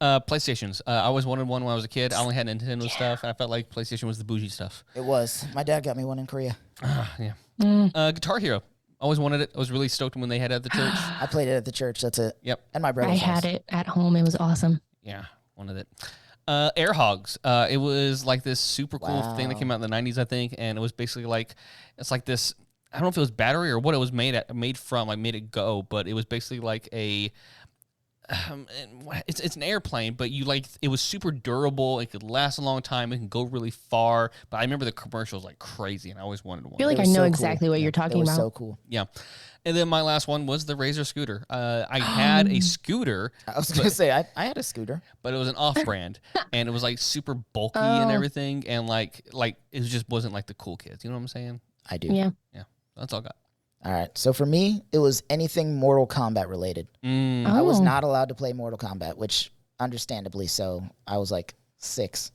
PlayStations. I always wanted one when I was a kid. I only had Nintendo stuff, and I felt like PlayStation was the bougie stuff. It was. My dad got me one in Korea. Yeah. Mm. Guitar Hero. Always wanted it. I was really stoked when they had it at the church. I played it at the church. That's it. Yep. And my brother. I had it at home. It was awesome. Yeah, wanted it. Air Hogs. It was like this super cool thing that came out in the 90s, I think, and it was basically like, it's like this, I don't know if it was battery or what it was made from, like made it go, but it was basically like a, it's an airplane, but it was super durable. It could last a long time. It can go really far. But I remember the commercials like crazy, and I always wanted one. I feel like I was know so exactly cool. what you're talking It was about. so cool. Yeah. And then my last one was the Razor scooter. I had a scooter. I was going to say, I had a scooter. But it was an off-brand, and it was like super bulky and everything, and like it just wasn't like the cool kids. You know what I'm saying? I do. Yeah. Yeah. That's all I got. All right. So for me, it was anything Mortal Kombat related. I was Oh. not allowed to play Mortal Kombat, which understandably so. I was like 6.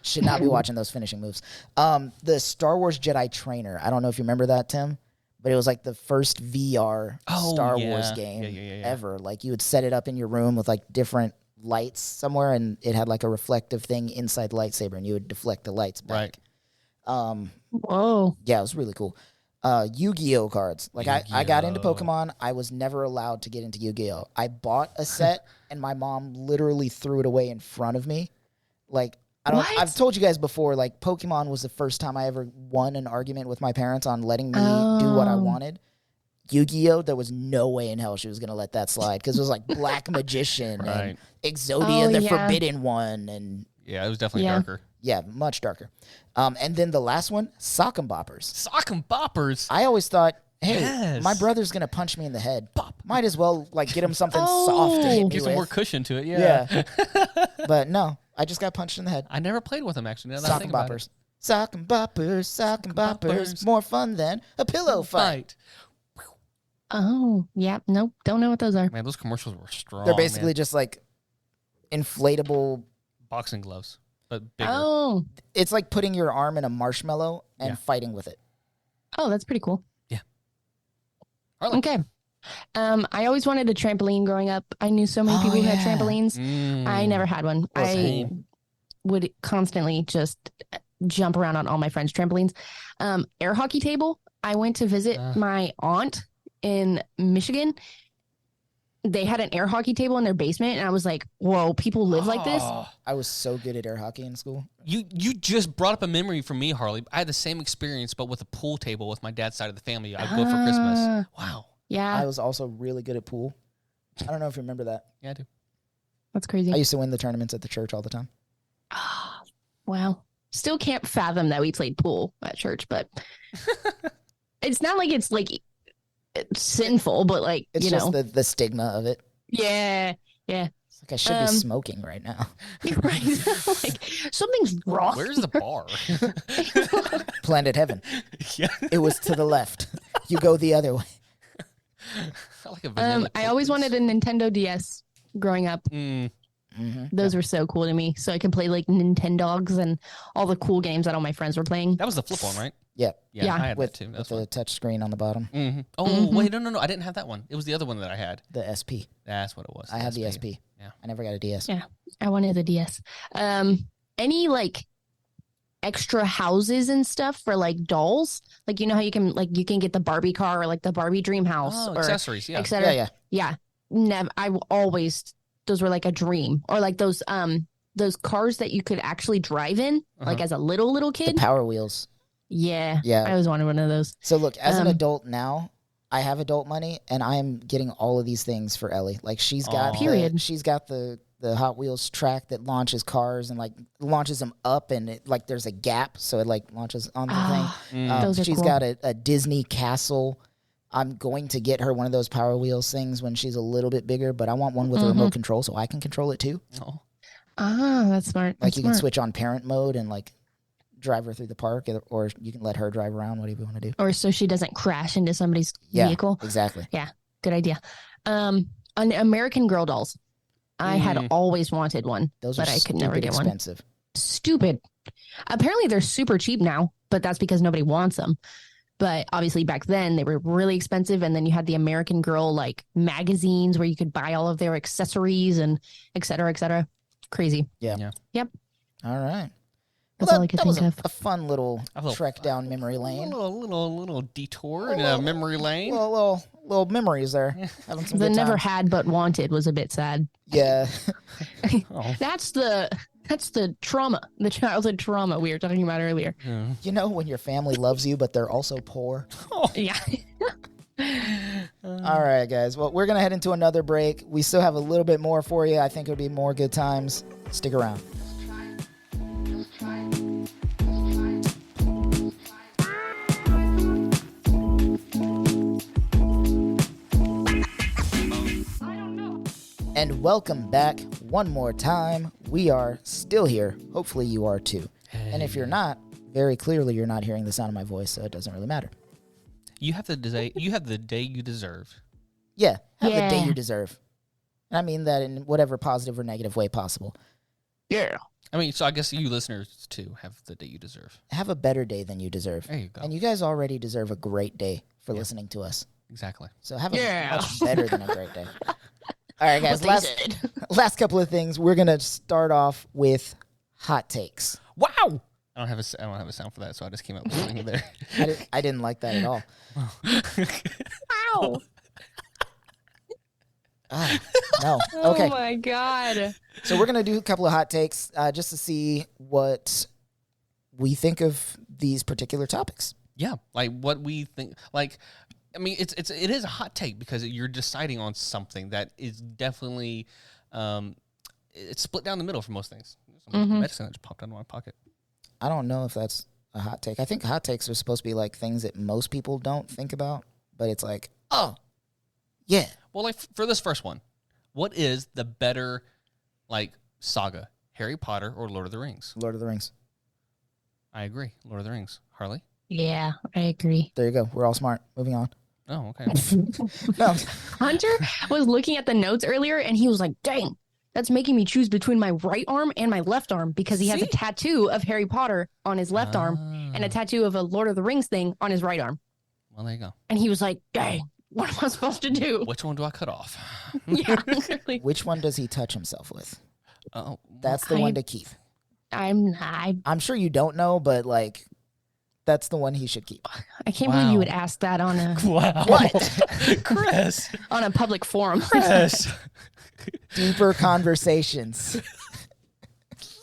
Should not be watching those finishing moves. The Star Wars Jedi Trainer. I don't know if you remember that, Tim, but it was like the first VR Star Wars game ever. Like you would set it up in your room with like different lights somewhere, and it had like a reflective thing inside the lightsaber, and you would deflect the lights back. Right. Whoa. Yeah, it was really cool. Yu-Gi-Oh cards. Like I got into Pokemon. I was never allowed to get into Yu-Gi-Oh. I bought a set and my mom literally threw it away in front of me. Like I've told you guys before, like Pokemon was the first time I ever won an argument with my parents on letting me do what I wanted. Yu-Gi-Oh, there was no way in hell she was going to let that slide because it was like Black Magician and Exodia the Forbidden One, and yeah, it was definitely darker. Yeah, much darker. And then the last one, Sock 'em Boppers. Sock 'em Boppers. I always thought, hey, my brother's going to punch me in the head. Might as well like get him something soft to hit me Get some with. more cushion to it, yeah. But no, I just got punched in the head. I never played with them, actually. Now that I Sock think 'em about Boppers. Sock 'em Boppers, Sock 'em Boppers. More fun than a pillow fight. Oh, yeah. Nope. Don't know what those are. Man, those commercials were strong. They're basically just like inflatable. boxing gloves, but bigger. Oh. It's like putting your arm in a marshmallow and fighting with it. Oh, that's pretty cool. Yeah. Harley. Okay. I always wanted a trampoline growing up. I knew so many people who had trampolines. I never had one. I would constantly just jump around on all my friends' trampolines. Air hockey table. I went to visit my aunt in Michigan. They had an air hockey table in their basement, and I was like, whoa, people live like this? I was so good at air hockey in school. You just brought up a memory for me, Harley. I had the same experience, but with a pool table with my dad's side of the family. I'd go for Christmas. Wow. Yeah. I was also really good at pool. I don't know if you remember that. Yeah, I do. That's crazy. I used to win the tournaments at the church all the time. Wow. Still can't fathom that we played pool at church, but it's not like it's like sinful, but like, It's you just know. the stigma of it. Yeah. Yeah. It's like I should be smoking right now. Right. Like something's wrong. Where's the bar? Planet Heaven. Yeah. It was to the left. You go the other way. I like a vanilla I always wanted a Nintendo DS growing up. Those were so cool to me. So I could play like Nintendogs and all the cool games that all my friends were playing. That was the flip one, right? Yeah. Yeah, I had With, that too. with That's the touch screen on the bottom. Oh, wait, no. I didn't have that one. It was the other one that I had. The SP. That's what it was. I had the SP. Yeah. I never got a DS. Yeah. I wanted the DS. Any like extra houses and stuff for like dolls? Like, you know how you can get the Barbie car or like the Barbie dream house or accessories, yeah. et cetera. Yeah. Never. Those were like a dream, or like those cars that you could actually drive in, like as a little The kid. Power Wheels. Yeah. Yeah. I always wanted one of those. So look, as an adult now, I have adult money, and I'm getting all of these things for Ellie. Like she's got the Hot Wheels track that launches cars and like launches them up, and it like there's a gap, so it like launches on the thing. Those are She's cool. got a Disney castle. I'm going to get her one of those Power Wheels things when she's a little bit bigger, but I want one with a remote control so I can control it too. Oh. That's smart. Like you can switch on parent mode and like drive her through the park, or you can let her drive around. What do you want to do? Or so she doesn't crash into somebody's vehicle. Exactly. Yeah, good idea. On American Girl dolls, I had always wanted one, Those but are I could never get expensive. one. Stupid. Apparently they're super cheap now, but that's because nobody wants them. But obviously back then they were really expensive. And then you had the American Girl like magazines where you could buy all of their accessories and et cetera, et cetera. Crazy. Yeah. Yep. All right. That's all I could that was think of. a fun little trek down memory A lane. little detour in a memory lane. Little memories there. Having some The good never times. had but wanted was a bit sad. Yeah. That's the trauma, the childhood trauma we were talking about earlier. You know when your family loves you, but they're also poor? Yeah. All right, guys. Well, we're going to head into another break. We still have a little bit more for you. I think it'll be more good times. Stick around. And welcome back one more time. We are still here. Hopefully you are too. Hey. And if you're not, very clearly you're not hearing the sound of my voice, so it doesn't really matter. You have the day you deserve. Yeah, have the day you deserve. And I mean that in whatever positive or negative way possible. Yeah. I mean, so I guess you listeners too have the day you deserve. Have a better day than you deserve. There you go. And you guys already deserve a great day for listening to us. Exactly. So have a much better than a great day. All right, guys. Last couple of things. We're gonna start off with hot takes. Wow. I don't have a sound for that, so I just came up with something there. I didn't like that at all. Wow. No. Okay. Oh my God. So we're gonna do a couple of hot takes just to see what we think of these particular topics. Yeah, like what we think. Like, I mean, it is a hot take because you're deciding on something that is definitely it's split down the middle for most things. Medicine that just popped out of my pocket. I don't know if that's a hot take. I think hot takes are supposed to be like things that most people don't think about, but it's like, oh, yeah. Well, like for this first one, what is the better like saga, Harry Potter or Lord of the Rings? Lord of the Rings. I agree, Lord of the Rings. Harley? Yeah, I agree. There you go. We're all smart. Moving on. Oh, okay. No. Hunter was looking at the notes earlier and he was like, dang, that's making me choose between my right arm and my left arm because he has a tattoo of Harry Potter on his left arm and a tattoo of a Lord of the Rings thing on his right arm. Well, there you go. And he was like, dang, what am I supposed to do? Which one do I cut off? Yeah. Which one does he touch himself with? Oh, That's the one to keep. I'm sure you don't know, but like, that's the one he should keep. I can't believe you would ask that on a What? Chris, on a public forum. Chris. Deeper conversations.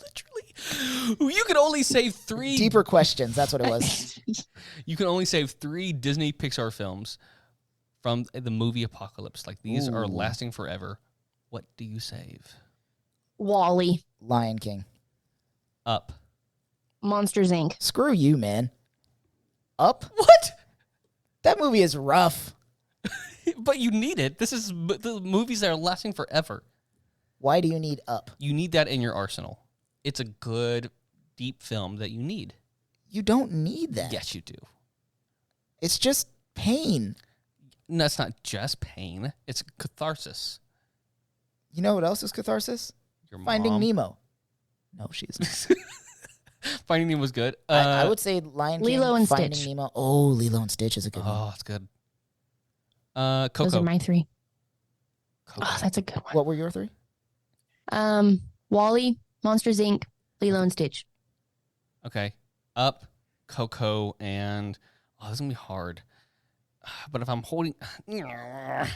Literally, you can only save 3 Deeper questions. That's what it was. You can only save 3 Disney Pixar films from the movie apocalypse. Like these are lasting forever. What do you save? Wall-E, Lion King. Up. Monsters Inc. Screw you, man. Up? What? That movie is rough. But you need it. This is the movies that are lasting forever. Why do you need Up? You need that in your arsenal. It's a good, deep film that you need. You don't need that. Yes, you do. It's just pain. No, it's not just pain. It's catharsis. You know what else is catharsis? Your mom. Finding Nemo. No, she's. Finding Nemo was good. I would say Lion King, Lilo and Finding Stitch. Nemo. Oh, Lilo and Stitch is a good one. Oh, it's good. Coco. Those are my 3. Coco. Oh, that's a good one. What were your 3? Wall-E, Monsters Inc., Lilo and Stitch. Okay. Up, Coco, and this is gonna be hard. But if I'm holding, darn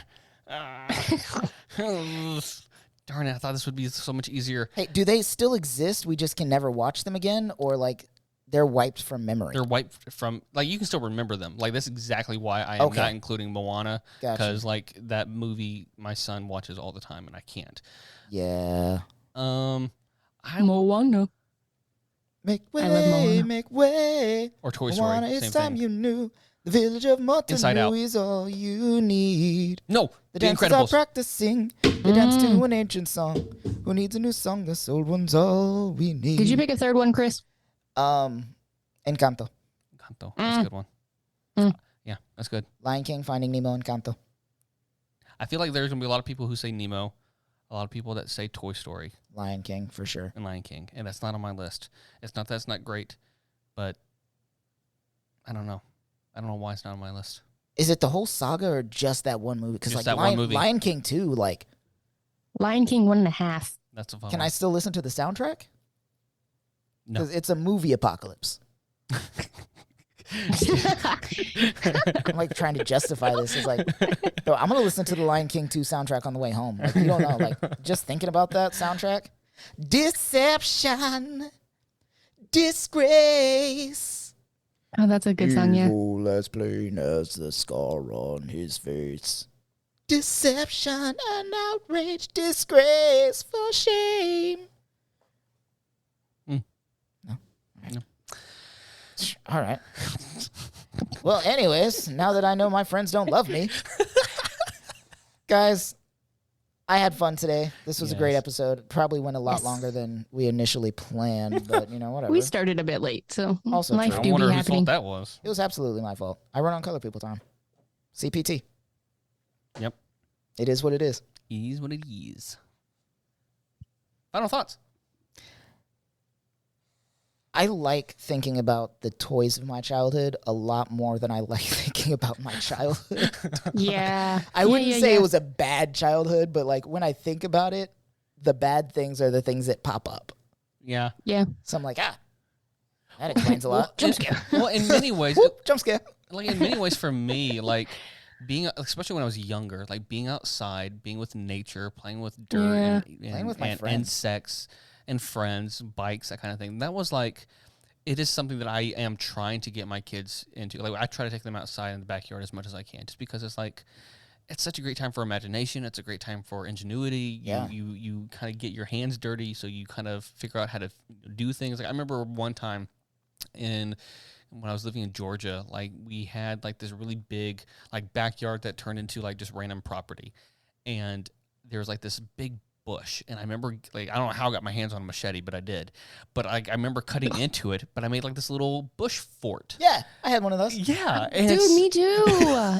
it! I thought this would be so much easier. Hey, do they still exist? We just can never watch them again, or like they're wiped from memory? They're wiped from you can still remember them. Like that's exactly why I am not including Moana because like that movie my son watches all the time and I can't. Yeah. Moana. Make I love way, Moana. make way. Or Toy Story. Moana, it's Same time thing. you knew. The village of Inside Out. Motunui is all you need. No, The The dancers are Incredibles. practicing. They dance to an ancient song. Who needs a new song? This old one's all we need. Did you pick a third one, Chris? Encanto. Encanto. That's a good one. Yeah, that's good. Lion King, Finding Nemo, Encanto. I feel like there's gonna be a lot of people who say Nemo, a lot of people that say Toy Story Lion King, for sure. and Lion King, and that's not on my list. It's not that's not great, but I don't know. I don't know why it's not on my list. Is it the whole saga or just that one movie? Because Just like that one movie. Lion King 2, like, Lion King 1.5. That's a fun can one. I still listen to the soundtrack? No. Because it's a movie apocalypse. I'm like trying to justify this. It's like, yo, I'm gonna listen to the Lion King 2 soundtrack on the way home. Like, you don't know, like, just thinking about that soundtrack. Deception, disgrace. Oh, that's a good song, yeah. Evil as plain as the scar on his face. Deception and outrage, disgrace for shame. Mm. No? No. All right. Well, anyways, now that I know my friends don't love me, guys, I had fun today. This was a great Yes. episode. Probably went a lot Yes. longer than we initially planned, but you know, whatever. We started a bit late, so Also life true. I do wonder be whose happening. fault that was. It was absolutely my fault. I run on color people time. CPT. Yep. It is what it is. Is what it is. Final thoughts. I like thinking about the toys of my childhood a lot more than I like thinking about my childhood. Yeah. I wouldn't say it was a bad childhood, but like when I think about it, the bad things are the things that pop up. Yeah. Yeah. So I'm like, that explains a lot. Jump scare. Well, in many ways, Whoop, jump scare. like in many ways for me, like being, especially when I was younger, like being outside, being with nature, playing with dirt Yeah. Playing with my and friends. insects and friends, bikes, that kind of thing. That was like, it is something that I am trying to get my kids into. Like I try to take them outside in the backyard as much as I can, just because it's like, it's such a great time for imagination. It's a great time for ingenuity. Yeah. You kind of get your hands dirty, so you kind of figure out how to do things. Like I remember one time when I was living in Georgia, like we had like this really big like backyard that turned into like just random property, and there was like this big bush, and I remember like I don't know how I got my hands on a machete, but I did. But I remember cutting into it, but I made like this little bush fort. Yeah, I had one of those. Yeah, and Dude, it's- me too.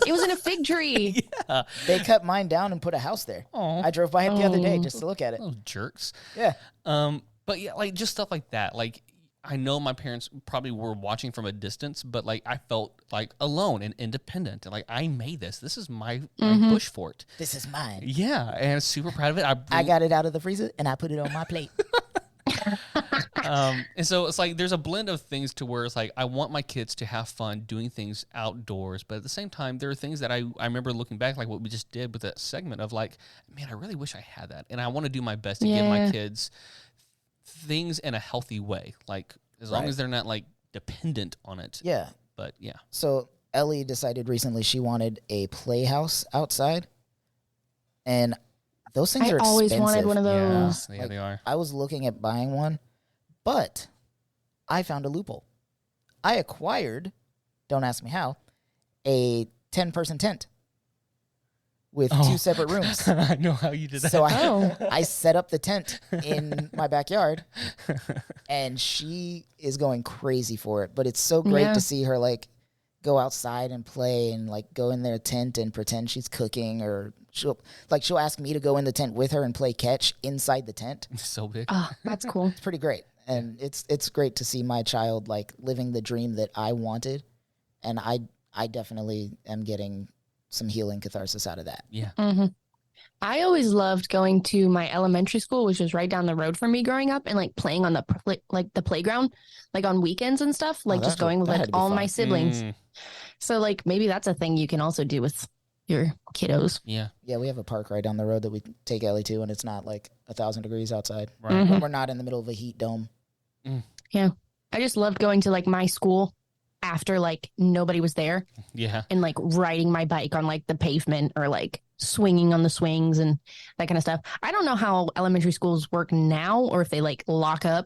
It was in a fig tree. Yeah. They cut mine down and put a house there. Aw. I drove by it the other day Oh. just to look at it. Those jerks. Yeah. But yeah, like just stuff like that. Like I know my parents probably were watching from a distance, but like I felt like alone and independent. And like I made this. This is my bush fort. This is mine. Yeah, and I'm super proud of it. I got it out of the freezer and I put it on my plate. And so it's like there's a blend of things to where it's like I want my kids to have fun doing things outdoors, but at the same time there are things that I remember looking back, like what we just did with that segment of like, man, I really wish I had that, and I want to do my best to give my Yeah. kids things in a healthy way, like as long Right. as they're not like dependent on it. Yeah. But yeah, So Ellie decided recently she wanted a playhouse outside, and those things I are always expensive. wanted one of those. yeah, Like, they are. I was looking at buying one, but I found a loophole. I acquired, don't ask me how, a 10-person tent with Oh. 2 separate rooms. I know how you did that. So Oh. I set up the tent in my backyard, and she is going crazy for it. But it's so great Yeah. to see her like go outside and play and like go in their tent and pretend she's cooking, or she'll ask me to go in the tent with her and play catch inside the tent. So big. Oh, that's cool. It's pretty great, and it's great to see my child like living the dream that I wanted, and I definitely am getting some healing catharsis out of that. Yeah. hmm I always loved going to my elementary school, which was right down the road from me growing up, and like playing on the the playground, like on weekends and stuff. Like just that's what- going with that had like to be all fun. my siblings. Mm, So like maybe that's a thing you can also do with your kiddos. yeah. Yeah, we have a park right down the road that we take Ellie to, and it's not like 1,000 degrees outside. Right. Mhm. When we're not in the middle of a heat dome. I just loved going to like my school after like nobody was there Yeah. and like riding my bike on like the pavement or like swinging on the swings and that kind of stuff. I don't know how elementary schools work now or if they like lock up.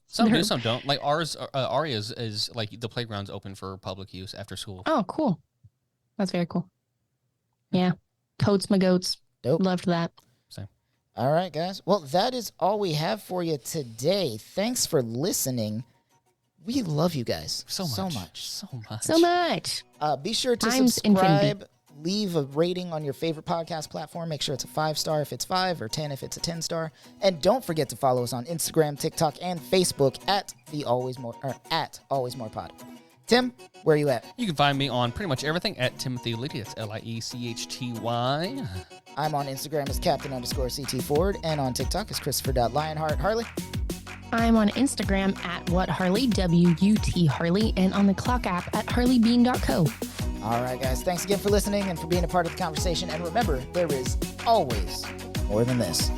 Some do, They're- some don't. Like ours, Aria's is like the playground's open for public use after school. Oh, cool. That's very cool. Yeah. Coats my goats. Dope. Loved that. All right, guys. Well, that is all we have for you today. Thanks for listening. We love you guys So much. So much. Be sure to Times subscribe. infinity. Leave a rating on your favorite podcast platform. Make sure it's a 5-star if it's 5, or 10 if it's a 10-star. And don't forget to follow us on Instagram, TikTok, and Facebook at Always More Pod. Tim, where are you at? You can find me on pretty much everything at Timothy Liechty. That's Liechty. I'm on Instagram as Captain_CT Ford and on TikTok as Christopher.Lionheart. Harley? I'm on Instagram at WhatHarley, WUT Harley, and on the Clock app at harleybean.co. All right, guys. Thanks again for listening and for being a part of the conversation. And remember, there is always more than this.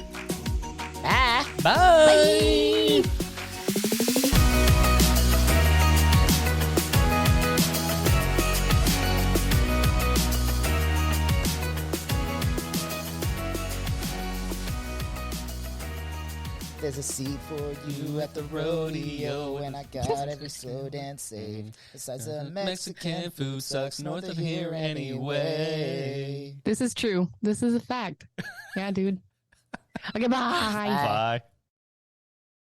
Bye. Bye. Bye. There's a seat for you at the rodeo, and I got every slow dance saved. Besides the Mexican food sucks north of here anyway. This is true. This is a fact. Yeah, dude. Okay, bye. Bye.